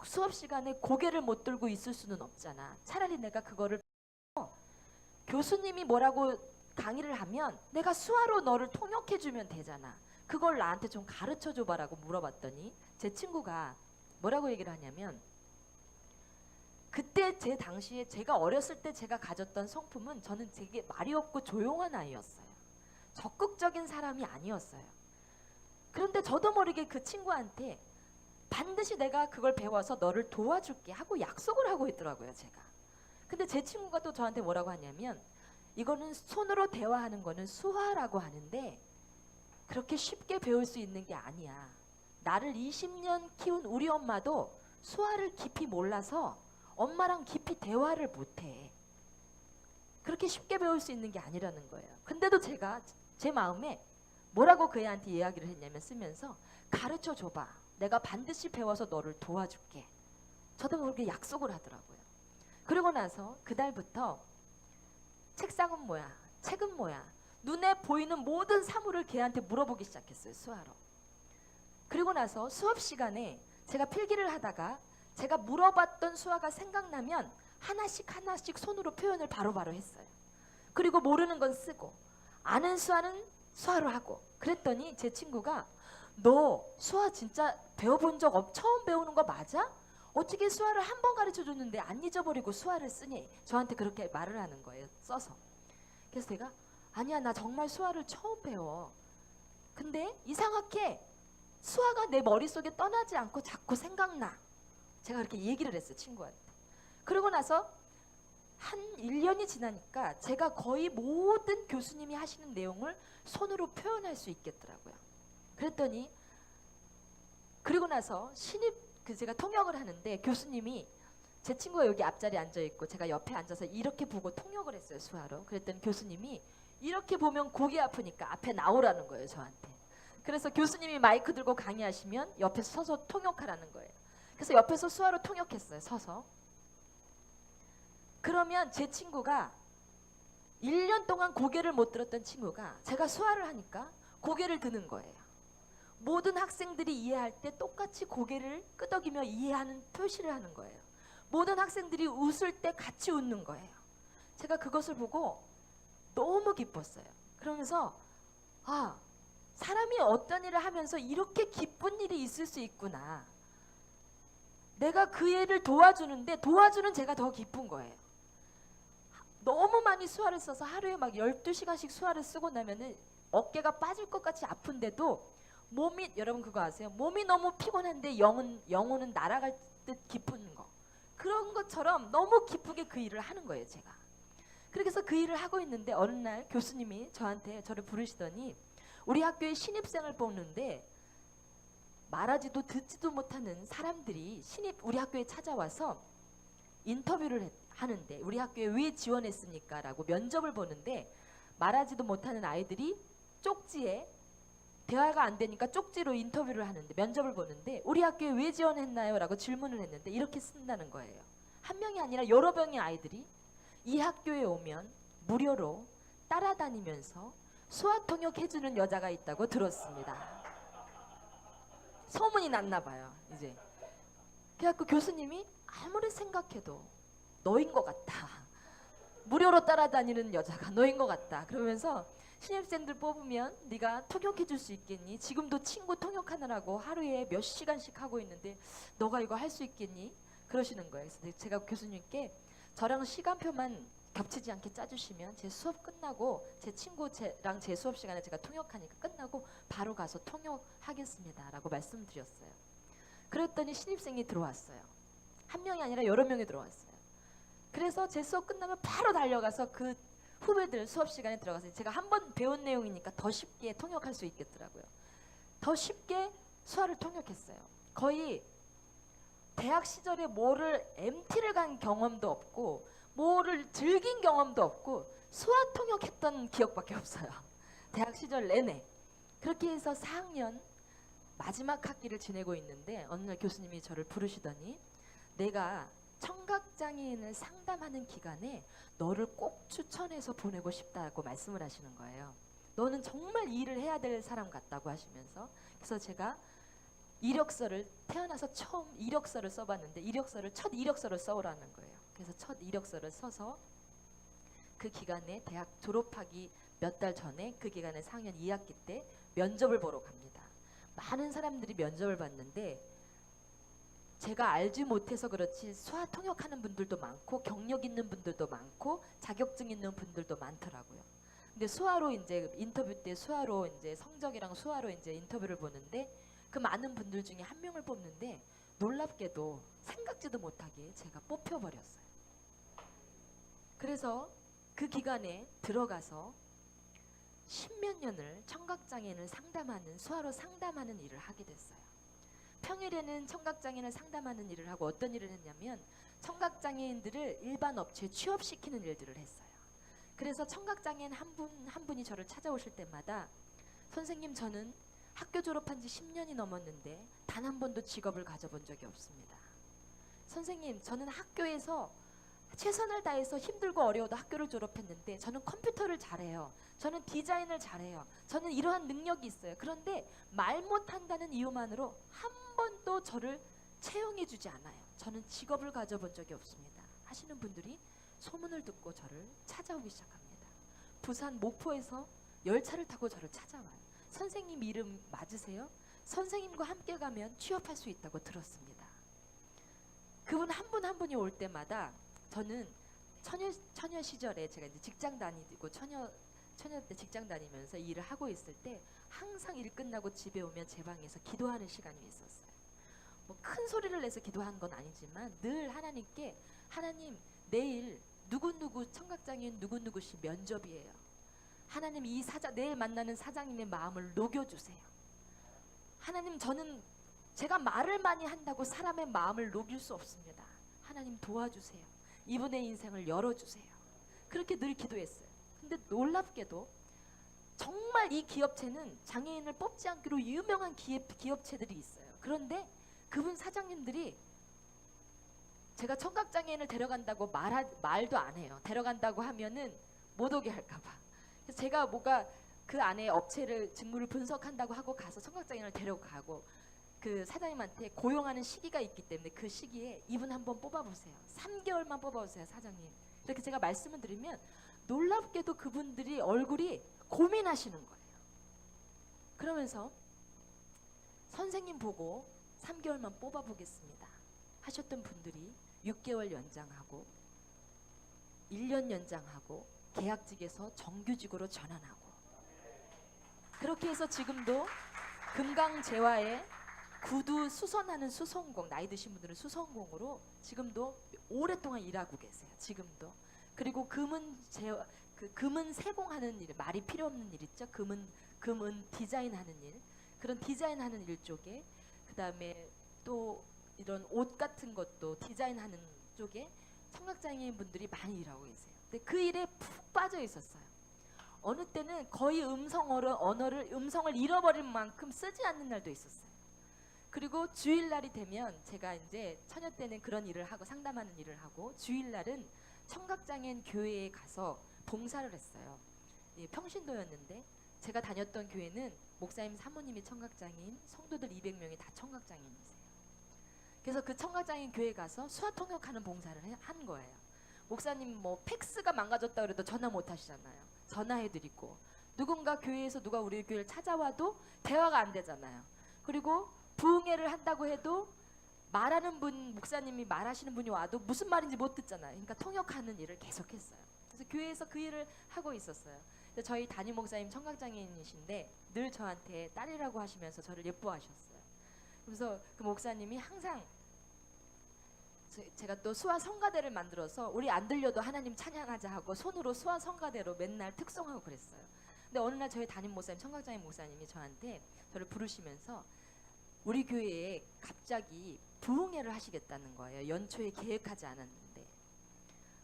수업 시간에 고개를 못 들고 있을 수는 없잖아. 차라리 내가 그거를 교수님이 뭐라고 강의를 하면 내가 수화로 너를 통역해 주면 되잖아. 그걸 나한테 좀 가르쳐 줘봐라고 물어봤더니 제 친구가 뭐라고 얘기를 하냐면, 그때 제 당시에 제가 어렸을 때 제가 가졌던 성품은 저는 되게 말이 없고 조용한 아이였어요. 적극적인 사람이 아니었어요. 그런데 저도 모르게 그 친구한테 반드시 내가 그걸 배워서 너를 도와줄게 하고 약속을 하고 있더라고요, 제가. 근데 제 친구가 또 저한테 뭐라고 하냐면, 이거는 손으로 대화하는 거는 수화라고 하는데 그렇게 쉽게 배울 수 있는 게 아니야. 나를 20년 키운 우리 엄마도 수화를 깊이 몰라서 엄마랑 깊이 대화를 못해. 그렇게 쉽게 배울 수 있는 게 아니라는 거예요. 근데도 제가 제 마음에 뭐라고 그 애한테 이야기를 했냐면, 쓰면서 가르쳐 줘봐. 내가 반드시 배워서 너를 도와줄게. 저도 모르게 약속을 하더라고요. 그러고 나서 그달부터 책상은 뭐야? 책은 뭐야? 눈에 보이는 모든 사물을 걔한테 물어보기 시작했어요, 수화로. 그리고 나서 수업 시간에 제가 필기를 하다가 제가 물어봤던 수화가 생각나면 하나씩 하나씩 손으로 표현을 바로바로 했어요. 그리고 모르는 건 쓰고 아는 수화는 수화로 하고. 그랬더니 제 친구가 너 수화 진짜 배워본 적 처음 배우는 거 맞아? 어떻게 수화를 한 번 가르쳐 줬는데 안 잊어버리고 수화를 쓰니? 저한테 그렇게 말을 하는 거예요, 써서. 그래서 제가 아니야, 나 정말 수화를 처음 배워. 근데 이상하게 수화가 내 머릿속에 떠나지 않고 자꾸 생각나. 제가 그렇게 얘기를 했어요, 친구한테. 그러고 나서 한 1년이 지나니까 제가 거의 모든 교수님이 하시는 내용을 손으로 표현할 수 있겠더라고요. 그랬더니 그리고 나서 제가 통역을 하는데 교수님이, 제 친구가 여기 앞자리에 앉아있고 제가 옆에 앉아서 이렇게 보고 통역을 했어요, 수화로. 그랬더니 교수님이 이렇게 보면 고개 아프니까 앞에 나오라는 거예요, 저한테. 그래서 교수님이 마이크 들고 강의하시면 옆에서 서서 통역하라는 거예요. 그래서 옆에서 수화로 통역했어요, 서서. 그러면 제 친구가 1년 동안 고개를 못 들었던 친구가 제가 수화를 하니까 고개를 드는 거예요. 모든 학생들이 이해할 때 똑같이 고개를 끄덕이며 이해하는 표시를 하는 거예요. 모든 학생들이 웃을 때 같이 웃는 거예요. 제가 그것을 보고 너무 기뻤어요. 그러면서 아, 사람이 어떤 일을 하면서 이렇게 기쁜 일이 있을 수 있구나. 내가 그 애를 도와주는데 도와주는 제가 더 기쁜 거예요. 너무 많이 수화를 써서 하루에 막 12시간씩 수화를 쓰고 나면은 어깨가 빠질 것 같이 아픈데도 몸이, 여러분 그거 아세요? 몸이 너무 피곤한데 영혼은 날아갈 듯 기쁜 거. 그런 것처럼 너무 기쁘게 그 일을 하는 거예요, 제가. 그래서 그 일을 하고 있는데 어느 날 교수님이 저를 부르시더니 우리 학교에 신입생을 뽑는데 말하지도 듣지도 못하는 사람들이 우리 학교에 찾아와서 인터뷰를 하는데 우리 학교에 왜 지원했습니까? 라고 면접을 보는데 말하지도 못하는 아이들이 쪽지에 대화가 안 되니까 쪽지로 인터뷰를 하는데 면접을 보는데 우리 학교에 왜 지원했나요? 라고 질문을 했는데 이렇게 쓴다는 거예요. 한 명이 아니라 여러 명의 아이들이 이 학교에 오면 무료로 따라다니면서 수화 통역해주는 여자가 있다고 들었습니다. 소문이 났나 봐요. 이제 그래갖고 교수님이 아무리 생각해도 너인 것 같다. 무료로 따라다니는 여자가 너인 것 같다. 그러면서 신입생들 뽑으면 네가 통역해줄 수 있겠니? 지금도 친구 통역하느라고 하루에 몇 시간씩 하고 있는데 너가 이거 할 수 있겠니? 그러시는 거예요. 그래서 제가 교수님께 저랑 시간표만 겹치지 않게 짜주시면 제 수업 끝나고 제 친구랑 제 수업 시간에 제가 통역하니까 끝나고 바로 가서 통역하겠습니다 라고 말씀드렸어요. 그랬더니 신입생이 들어왔어요. 한 명이 아니라 여러 명이 들어왔어요. 그래서 제 수업 끝나면 바로 달려가서 그 후배들 수업 시간에 들어가서 제가 한 번 배운 내용이니까 더 쉽게 통역할 수 있겠더라고요. 더 쉽게 수화를 통역했어요. 거의 대학 시절에 뭐를 MT를 간 경험도 없고 뭐를 즐긴 경험도 없고 수화 통역했던 기억밖에 없어요. 대학 시절 내내. 그렇게 해서 4학년 마지막 학기를 지내고 있는데 어느 날 교수님이 저를 부르시더니 내가 청각장애인을 상담하는 기간에 너를 꼭 추천해서 보내고 싶다고 말씀을 하시는 거예요. 너는 정말 이 일을 해야 될 사람 같다고 하시면서 그래서 제가 이력서를 태어나서 처음 이력서를 써봤는데 첫 이력서를 써오라는 거예요. 그래서 첫 이력서를 써서 그 기간에 대학 졸업하기 몇 달 전에 그 기간에 4학년 2학기 때 면접을 보러 갑니다. 많은 사람들이 면접을 봤는데 제가 알지 못해서 그렇지 수화 통역하는 분들도 많고 경력 있는 분들도 많고 자격증 있는 분들도 많더라고요. 근데 수화로 이제 인터뷰 때 수화로 이제 성적이랑 수화로 이제 인터뷰를 보는데 그 많은 분들 중에 한 명을 뽑는데 놀랍게도 생각지도 못하게 제가 뽑혀버렸어요. 그래서 그 기간에 들어가서 10몇 년을 청각장애인을 상담하는 수화로 상담하는 일을 하게 됐어요. 평일에는 청각장애인을 상담하는 일을 하고 어떤 일을 했냐면 청각장애인들을 일반 업체에 취업시키는 일들을 했어요. 그래서 청각장애인 한 분이 저를 찾아오실 때마다 선생님 저는 학교 졸업한 지 10년이 넘었는데 단 한 번도 직업을 가져본 적이 없습니다. 선생님 저는 학교에서 최선을 다해서 힘들고 어려워도 학교를 졸업했는데 저는 컴퓨터를 잘해요. 저는 디자인을 잘해요. 저는 이러한 능력이 있어요. 그런데 말 못한다는 이유만으로 한 번도 저를 채용해 주지 않아요. 저는 직업을 가져본 적이 없습니다. 하시는 분들이 소문을 듣고 저를 찾아오기 시작합니다. 부산 목포에서 열차를 타고 저를 찾아와요. 선생님 이름 맞으세요? 선생님과 함께 가면 취업할 수 있다고 들었습니다. 그분 한 분 한 분이 올 때마다 저는 처녀 시절에 제가 이제 직장 다니고 처녀 때 직장 다니면서 일을 하고 있을 때 항상 일 끝나고 집에 오면 제 방에서 기도하는 시간이 있었어요. 뭐 큰 소리를 내서 기도한 건 아니지만 늘 하나님께 하나님 내일 누구누구 청각장애인 누구누구씨 면접이에요. 하나님 내일 만나는 사장님의 마음을 녹여주세요. 하나님 저는 제가 말을 많이 한다고 사람의 마음을 녹일 수 없습니다. 하나님 도와주세요. 이분의 인생을 열어주세요. 그렇게 늘 기도했어요. 근데 놀랍게도 정말 이 기업체는 장애인을 뽑지 않기로 유명한 기업체들이 있어요. 그런데 그분 사장님들이 제가 청각장애인을 데려간다고 말도 안 해요. 데려간다고 하면은 못 오게 할까봐. 그래서 제가 뭐가 그 안에 업체를 직무를 분석한다고 하고 가서 청각장애인을 데려가고 그 사장님한테 고용하는 시기가 있기 때문에 그 시기에 이분 한번 뽑아보세요. 3개월만 뽑아보세요, 사장님. 이렇게 제가 말씀을 드리면 놀랍게도 그분들이 얼굴이 고민하시는 거예요. 그러면서 선생님 보고 3개월만 뽑아보겠습니다 하셨던 분들이 6개월 연장하고 1년 연장하고 계약직에서 정규직으로 전환하고, 그렇게 해서 지금도 금강재화에 구두 수선하는 수선공, 나이 드신 분들은 수선공으로 지금도 오랫동안 일하고 계세요. 지금도. 그리고 금은 세공하는 일, 말이 필요 없는 일 있죠. 금은 디자인하는 일, 그런 디자인하는 일 쪽에, 그다음에 또 이런 옷 같은 것도 디자인하는 쪽에 청각장애인 분들이 많이 일하고 계세요. 근데 그 일에 푹 빠져 있었어요. 어느 때는 거의 음성을 잃어버릴 만큼 쓰지 않는 날도 있었어요. 그리고 주일날이 되면, 제가 이제 처녀 때는 그런 일을 하고 상담하는 일을 하고, 주일날은 청각장애인 교회에 가서 봉사를 했어요. 예, 평신도였는데 제가 다녔던 교회는 목사님 사모님이 청각장애인, 성도들 200명이 다 청각장애인이세요. 그래서 그 청각장애인 교회에 가서 수화 통역하는 봉사를 한 거예요. 목사님 뭐 팩스가 망가졌다 그래도 전화 못 하시잖아요. 전화해드리고, 누군가 교회에서 누가 우리 교회를 찾아와도 대화가 안 되잖아요. 그리고 부흥회를 한다고 해도 말하는 분, 목사님이 말하시는 분이 와도 무슨 말인지 못 듣잖아요. 그러니까 통역하는 일을 계속했어요. 그래서 교회에서 그 일을 하고 있었어요. 저희 담임 목사님 청각장애인이신데 늘 저한테 딸이라고 하시면서 저를 예뻐하셨어요. 그래서 그 목사님이 항상 제가 또 수화 성가대를 만들어서 우리 안 들려도 하나님 찬양하자 하고 손으로 수화 성가대로 맨날 특송하고 그랬어요. 근데 어느 날 저희 담임 목사님, 청각장애인 목사님이 저한테 저를 부르시면서 우리 교회에 갑자기 부흥회를 하시겠다는 거예요. 연초에 계획하지 않았는데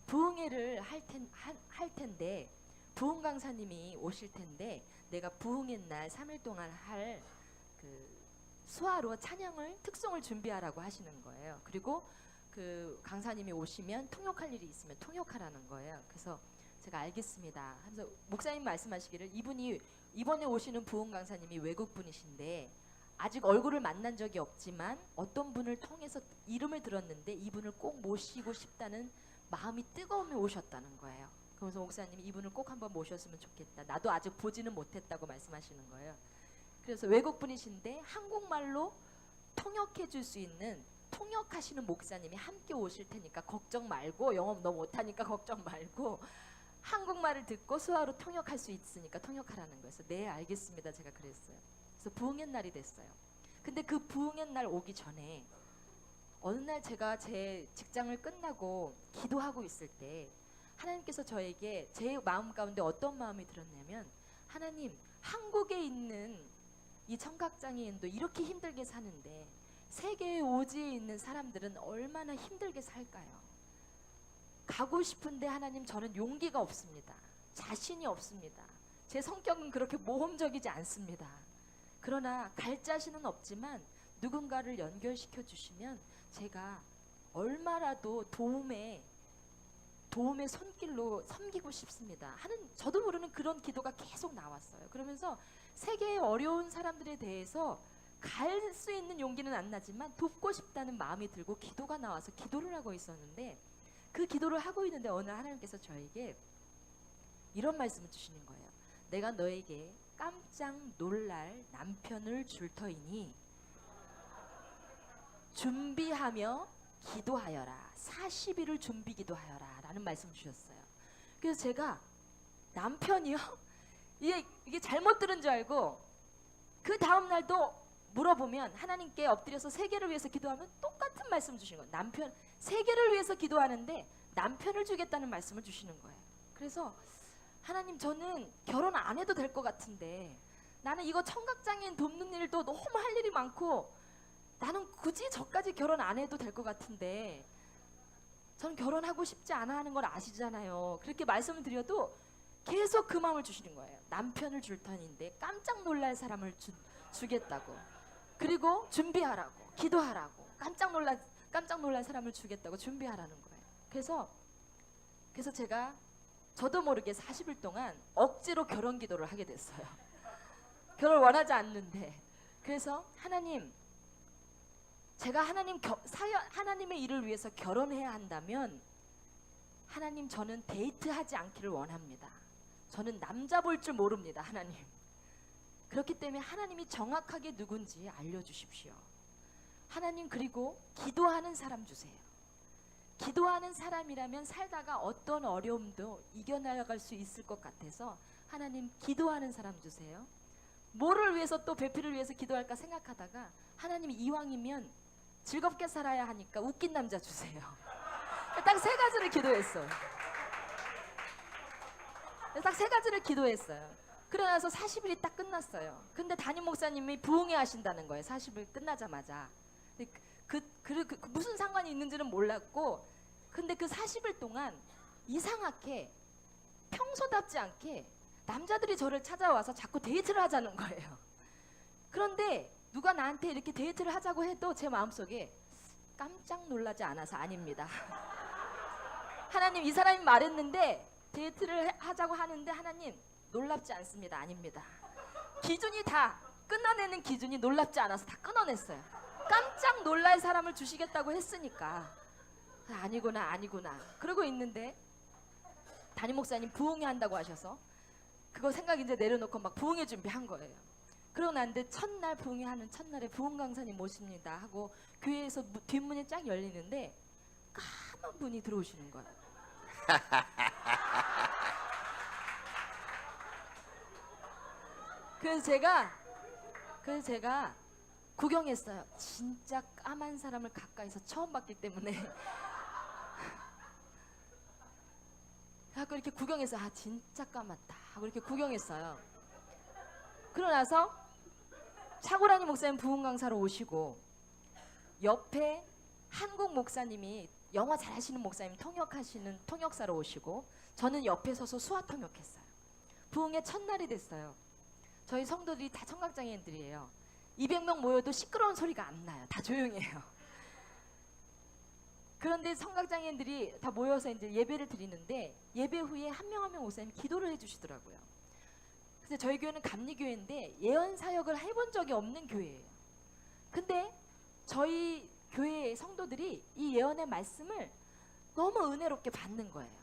부흥회를 할 텐데, 부흥 강사님이 오실 텐데 내가 부흥회 날 3일 동안 할 그 수화로 찬양을 특송을 준비하라고 하시는 거예요. 그리고 그 강사님이 오시면 통역할 일이 있으면 통역하라는 거예요. 그래서 제가 알겠습니다 하면서, 목사님 말씀하시기를 이분이 이번에 오시는 부흥 강사님이 외국 분이신데 아직 얼굴을 만난 적이 없지만 어떤 분을 통해서 이름을 들었는데 이분을 꼭 모시고 싶다는 마음이 뜨거움에 오셨다는 거예요. 그래서 목사님이 이분을 꼭 한번 모셨으면 좋겠다. 나도 아직 보지는 못했다고 말씀하시는 거예요. 그래서 외국 분이신데 한국말로 통역해 줄 수 있는, 통역하시는 목사님이 함께 오실 테니까 걱정 말고, 영어 너 못하니까 걱정 말고 한국말을 듣고 수화로 통역할 수 있으니까 통역하라는 거예요. 그래서 네 알겠습니다 제가 그랬어요. 그래서 부흥의 날이 됐어요. 근데 그 부흥의 날 오기 전에 어느 날 제가 제 직장을 끝나고 기도하고 있을 때 하나님께서 저에게 제 마음 가운데 어떤 마음이 들었냐면, 하나님, 한국에 있는 이 청각장애인도 이렇게 힘들게 사는데 세계의 오지에 있는 사람들은 얼마나 힘들게 살까요? 가고 싶은데 하나님 저는 용기가 없습니다. 자신이 없습니다. 제 성격은 그렇게 모험적이지 않습니다. 그러나 갈 자신은 없지만 누군가를 연결시켜 주시면 제가 얼마라도 도움의 손길로 섬기고 싶습니다 하는, 저도 모르는 그런 기도가 계속 나왔어요. 그러면서 세계의 어려운 사람들에 대해서 갈 수 있는 용기는 안 나지만 돕고 싶다는 마음이 들고 기도가 나와서 기도를 하고 있었는데, 그 기도를 하고 있는데 어느 날 하나님께서 저에게 이런 말씀을 주시는 거예요. 내가 너에게 깜짝 놀랄 남편을 줄 터이니 준비하며 기도하여라. 40일을 준비 기도하여라 라는 말씀 주셨어요. 그래서 제가 남편이요? 이게 잘못 들은 줄 알고 그 다음 날도 물어보면 하나님께 엎드려서 세계를 위해서 기도하면 똑같은 말씀 주신 거예요. 남편, 세계를 위해서 기도하는데 남편을 주겠다는 말씀을 주시는 거예요. 그래서 하나님, 저는 결혼 안 해도 될 것 같은데 나는 이거 청각장애인 돕는 일도 너무 할 일이 많고 나는 굳이 저까지 결혼 안 해도 될 것 같은데 저는 결혼하고 싶지 않아 하는 걸 아시잖아요. 그렇게 말씀을 드려도 계속 그 마음을 주시는 거예요. 남편을 줄 터인데 깜짝 놀랄 사람을 주겠다고. 그리고 준비하라고, 기도하라고, 깜짝 놀랄 사람을 주겠다고 준비하라는 거예요. 그래서 제가 저도 모르게 40일 동안 억지로 결혼 기도를 하게 됐어요. 결혼 원하지 않는데. 그래서 하나님, 제가 하나님의 일을 위해서 결혼해야 한다면 하나님, 저는 데이트하지 않기를 원합니다. 저는 남자 볼 줄 모릅니다, 하나님. 그렇기 때문에 하나님이 정확하게 누군지 알려주십시오. 하나님, 그리고 기도하는 사람 주세요. 기도하는 사람이라면 살다가 어떤 어려움도 이겨나갈 수 있을 것 같아서 하나님 기도하는 사람 주세요. 뭐를 위해서 또 배필을 위해서 기도할까 생각하다가 하나님이 이왕이면 즐겁게 살아야 하니까 웃긴 남자 주세요. 딱 세 가지를 기도했어요. 딱 세 가지를 기도했어요. 그러고 나서 40일이 딱 끝났어요. 근데 담임 목사님이 부흥회 하신다는 거예요. 40일 끝나자마자. 무슨 상관이 있는지는 몰랐고, 근데 그 40일 동안 이상하게 평소답지 않게 남자들이 저를 찾아와서 자꾸 데이트를 하자는 거예요. 그런데 누가 나한테 이렇게 데이트를 하자고 해도 제 마음속에 깜짝 놀라지 않아서 아닙니다. 하나님, 이 사람이 말했는데 데이트를 하자고 하는데 하나님 놀랍지 않습니다. 아닙니다. 기준이 다 끊어내는 기준이 놀랍지 않아서 다 끊어냈어요. 깜짝 놀랄 사람을 주시겠다고 했으니까 아니구나 그러고 있는데 담임 목사님 부흥회 한다고 하셔서 그거 생각 이제 내려놓고 막 부흥회 준비한 거예요. 그러고 났는데 첫날 부흥회 하는 첫날에 부흥 강사님 모십니다 하고 교회에서 뒷문이 쫙 열리는데 까만 분이 들어오시는 거예요. 그래서 제가 구경했어요. 진짜 까만 사람을 가까이서 처음 봤기 때문에. 하고 이렇게 구경해서 아 진짜 까맣다 하고 이렇게 구경했어요. 그러고 나서 차고라니 목사님 부흥 강사로 오시고 옆에 한국 목사님이 영어 잘하시는 목사님 통역하시는 통역사로 오시고 저는 옆에 서서 수화 통역했어요. 부흥의 첫날이 됐어요. 저희 성도들이 다 청각장애인들이에요. 200명 모여도 시끄러운 소리가 안 나요. 다 조용해요. 그런데 청각장애인들이 다 모여서 이제 예배를 드리는데 예배 후에 한 명 한 명 목사님 기도를 해주시더라고요. 그래서 저희 교회는 감리교회인데 예언 사역을 해본 적이 없는 교회예요. 근데 저희 교회의 성도들이 이 예언의 말씀을 너무 은혜롭게 받는 거예요.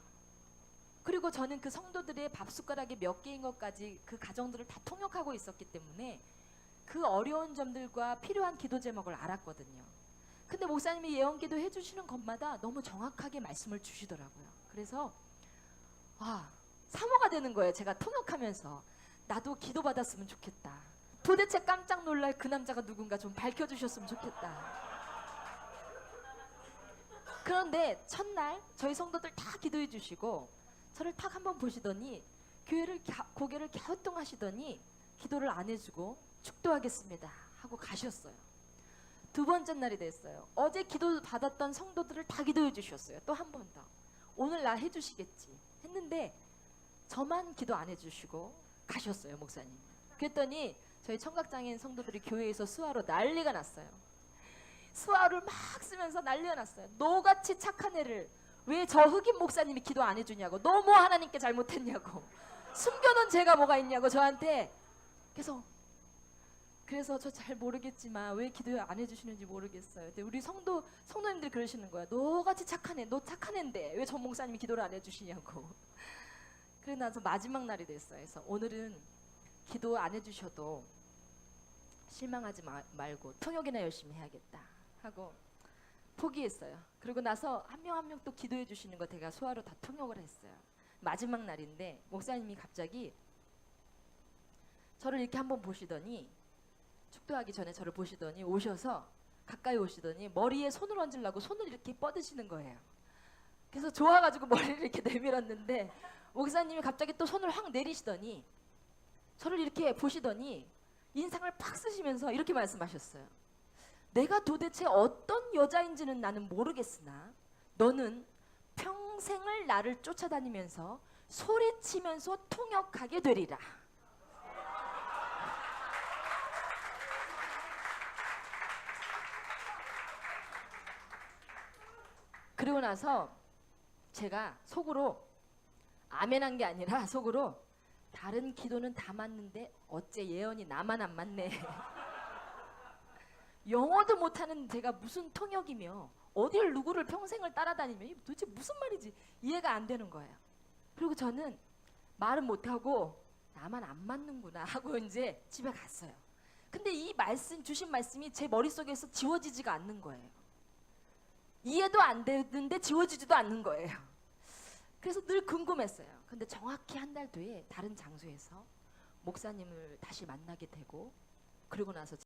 그리고 저는 그 성도들의 밥숟가락이 몇 개인 것까지 그 가정들을 다 통역하고 있었기 때문에 그 어려운 점들과 필요한 기도 제목을 알았거든요. 근데 목사님이 예언기도 해주시는 것마다 너무 정확하게 말씀을 주시더라고요. 그래서 사모가 되는 거예요. 제가 통역하면서 나도 기도 받았으면 좋겠다. 도대체 깜짝 놀랄 그 남자가 누군가 좀 밝혀주셨으면 좋겠다. 그런데 첫날 저희 성도들 다 기도해 주시고 저를 탁 한번 보시더니 고개를 갸우뚱하시더니 기도를 안 해주고 축도하겠습니다 하고 가셨어요. 두 번째 날이 됐어요. 어제 기도 받았던 성도들을 다 기도해 주셨어요. 또 한 번 더. 오늘 나 해주시겠지 했는데 저만 기도 안 해주시고 가셨어요. 목사님. 그랬더니 저희 청각장애인 성도들이 교회에서 수화로 난리가 났어요. 수화를 막 쓰면서 난리가 났어요. 너같이 착한 애를 왜 저 흑인 목사님이 기도 안 해주냐고, 너 뭐 하나님께 잘못했냐고, 숨겨놓은 죄가 뭐가 있냐고 저한테. 그래서 저 잘 모르겠지만 왜 기도 안 해주시는지 모르겠어요. 근데 우리 성도님들이 그러시는 거야. 너같이 착한 애, 너 착한 애인데 왜 저 목사님이 기도를 안 해주시냐고. 그래 나서 마지막 날이 됐어요. 그래서 오늘은 기도 안 해주셔도 실망하지 말고 통역이나 열심히 해야겠다 하고 포기했어요. 그리고 나서 한 명 한 명 또 기도해 주시는 거 제가 소화로 다 통역을 했어요. 마지막 날인데 목사님이 갑자기 저를 이렇게 한번 보시더니, 축도하기 전에 저를 보시더니 오셔서 가까이 오시더니 머리에 손을 얹으려고 손을 이렇게 뻗으시는 거예요. 그래서 좋아가지고 머리를 이렇게 내밀었는데 목사님이 갑자기 또 손을 확 내리시더니 저를 이렇게 보시더니 인상을 팍 쓰시면서 이렇게 말씀하셨어요. 내가 도대체 어떤 여자인지는 나는 모르겠으나 너는 평생을 나를 쫓아다니면서 소리치면서 통역하게 되리라. 그리고 나서 제가 속으로 아멘한 게 아니라 속으로 다른 기도는 다 맞는데 어째 예언이 나만 안 맞네. 영어도 못하는 제가 무슨 통역이며 어딜 누구를 평생을 따라다니며 이게 도대체 무슨 말인지 이해가 안 되는 거예요. 그리고 저는 말은 못하고 나만 안 맞는구나 하고 이제 집에 갔어요. 근데 이 말씀 주신 말씀이 제 머릿속에서 지워지지가 않는 거예요. 이해도 안 되는데 지워지지도 않는 거예요. 그래서 늘 궁금했어요. 근데 정확히 한 달 뒤에 다른 장소에서 목사님을 다시 만나게 되고, 그리고 나서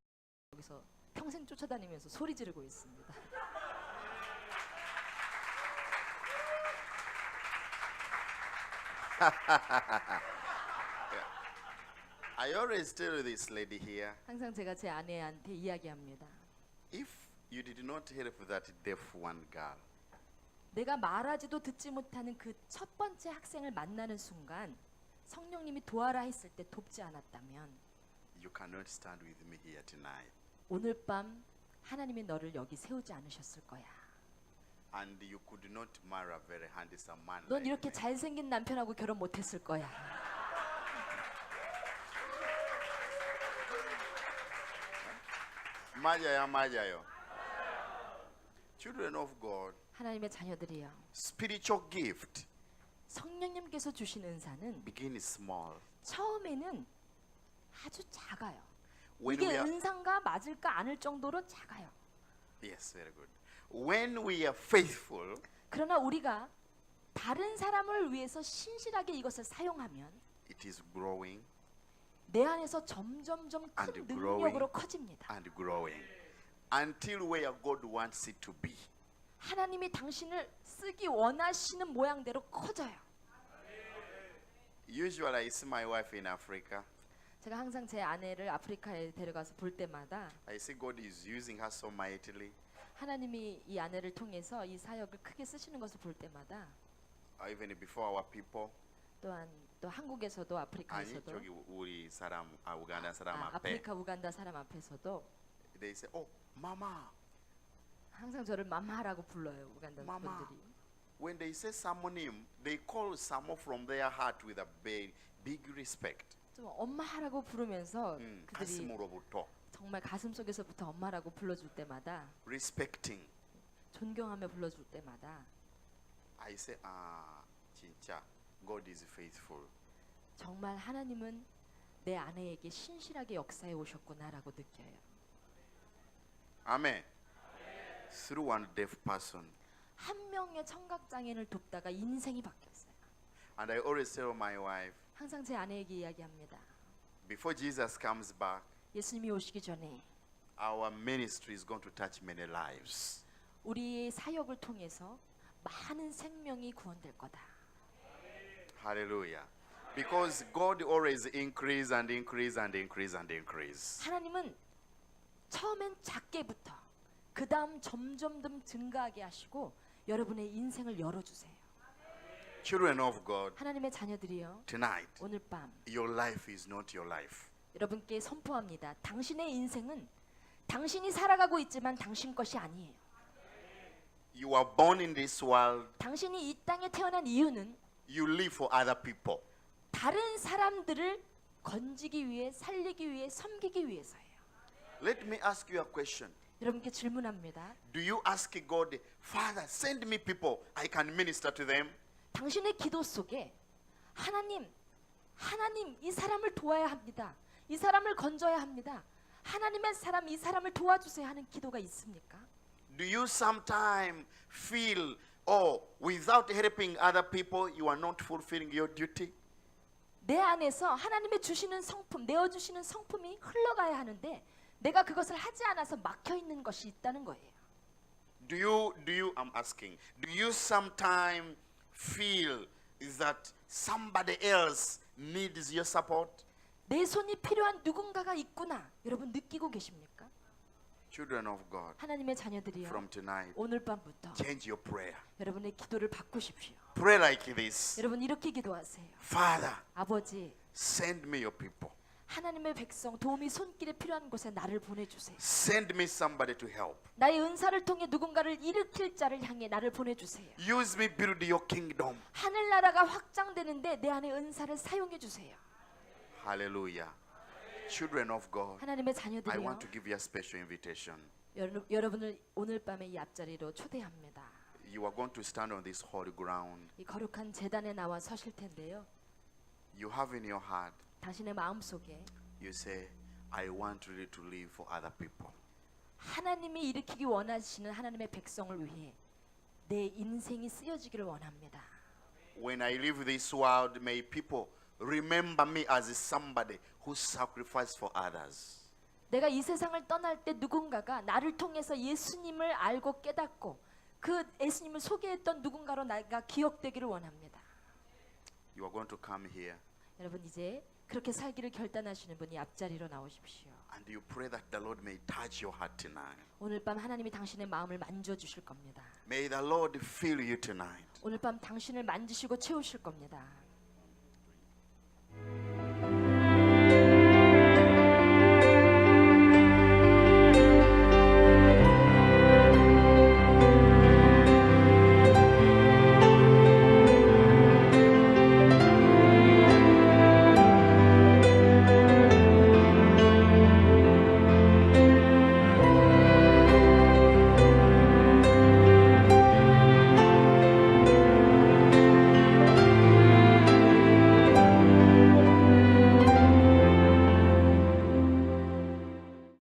여기서 평생 쫓아다니면서 소리 지르고 있습니다. I always tell this lady here, 항상 제가 제 아내한테 이야기합니다. if you did not help that deaf one girl, 내가 말하지도 듣지 못하는 그 첫 번째 학생을 만나는 순간 성령님이 도와라 했을 때 돕지 않았다면 you cannot stand with me here tonight. 오늘 밤 하나님이 너를 여기 세우지 않으셨을 거야. And you could not marry a very handsome man. 넌 like 이렇게 me. 잘생긴 남편하고 결혼 못했을 거야. 맞아요, 맞아요. Children of God, 하나님의 자녀들이여, spiritual gift 성령님께서 주신 은사는 begin small. 처음에는 아주 작아요. When 이게 we are, 은사가 맞을까 않을 정도로 작아요. yes, very good. When we are faithful, 그러나 우리가 다른 사람을 위해서 신실하게 이것을 사용하면 it is growing 내 안에서 점점점 큰 And 능력으로 growing. 커집니다. and growing until where God wants it to be. 하나님이 당신을 쓰기 원하시는 모양대로 커져요. Usually I see my wife in Africa. 제가 항상 제 아내를 아프리카에 데려가서 볼 때마다 I see God is using her so mightily. 하나님이 이 아내를 통해서 이 사역을 크게 쓰시는 것을 볼 때마다 Even before our people. 또한 또 한국에서도 아니 아프리카에서도 저기 우리 사람, 우간다 사람 앞에 아프리카 우간다 사람 앞에서도 they say, oh, mama. 항상 저를 맘마라고 불러요. 우간다 Mama. 분들이. When they say 사모님, they call Samo from their heart with a big respect. 좀 엄마라고 부르면서 그들이 가슴으로부터 정말 가슴 속에서부터 엄마라고 불러줄 때마다 respecting. 존경하며 불러줄 때마다 I say, 진짜 God is faithful. 정말 하나님은 내 아내에게 신실하게 역사해 오셨구나라고 느껴요. Amen. Through one deaf person. 한 명의 청각 장애인을 돕다가 인생이 바뀌었어요. And I always tell my wife, 항상 제 아내에게 이야기합니다. before Jesus comes back, 예수님이 오시기 전에 our ministry is going to touch many lives. 우리의 사역을 통해서 많은 생명이 구원될 거다. Hallelujah. Because God always increase and increase and increase and increase. 하나님은 처음엔 작게부터 그 다음 점점 증가하게 하시고 여러분의 인생을 열어주세요. Children of God, 하나님의 자녀들이여, tonight, 오늘 밤 your life is not your life. 여러분께 선포합니다. 당신의 인생은 당신이 살아가고 있지만 당신 것이 아니에요. You are born in this world, 당신이 이 땅에 태어난 이유는 you live for other people. 다른 사람들을 건지기 위해, 살리기 위해, 섬기기 위해서예요. Let me ask you a question. 여러분께 질문합니다. Do you ask God, Father, send me people, I can minister to them? 당신의 기도 속에 하나님 이 사람을 도와야 합니다. 이 사람을 건져야 합니다. 하나님의 사람, 이 사람을 도와주세요 하는 기도가 있습니까? Do you sometimes feel, oh, without helping other people, you are not fulfilling your duty? 내 안에서 하나님의 주시는 성품, 내어주시는 성품이 흘러가야 하는데 내가 그것을 하지 않아서 막혀 있는 것이 있다는 거예요. I'm asking, do you sometimes feel that somebody else needs your support? 내 손이 필요한 누군가가 있구나. 여러분 느끼고 계십니까? Children of God, 하나님의 자녀들이여, from tonight, 오늘 밤부터 change your prayer. 여러분의 기도를 바꾸십시오. Pray like this. 여러분 이렇게 기도하세요. Father, 아버지, send me your people. 하나님의 백성, 도움이 손길에 필요한 곳에 나를 보내주세요. Send me somebody to help. 나의 은사를 통해 누군가를 일으킬 자를 향해 나를 보내주세요. Use me build your kingdom. 하늘나라가 확장되는데 내 안에 은사를 사용해 주세요. Hallelujah. Children of God, 하나님의 I 자녀들이여, want to give you a special invitation. 여러분을 오늘 밤에 이 앞자리로 초대합니다. You are going to stand on this holy ground. 이 거룩한 제단에 나와 서실 텐데요. You have in your heart, 당신의 마음속에 you say, I want really to live for other people. 하나님이 일으키기 원하시는 하나님의 백성을 위해 내 인생이 쓰여지기를 원합니다. When I leave this world, may people remember me as somebody who sacrificed for others. 내가 이 세상을 떠날 때 누군가가 나를 통해서 예수님을 알고 깨닫고 그 예수님을 소개했던 누군가로 내가 기억되기를 원합니다. You are going to come here 여러분 이제 그렇게 살기를 결단하시는 분이 앞자리로 나오십시오. and you pray that the Lord may touch your heart tonight. 오늘 밤 하나님이 당신의 마음을 만져주실 겁니다. May the Lord fill you tonight. 오늘 밤 당신을 만지시고 채우실 겁니다.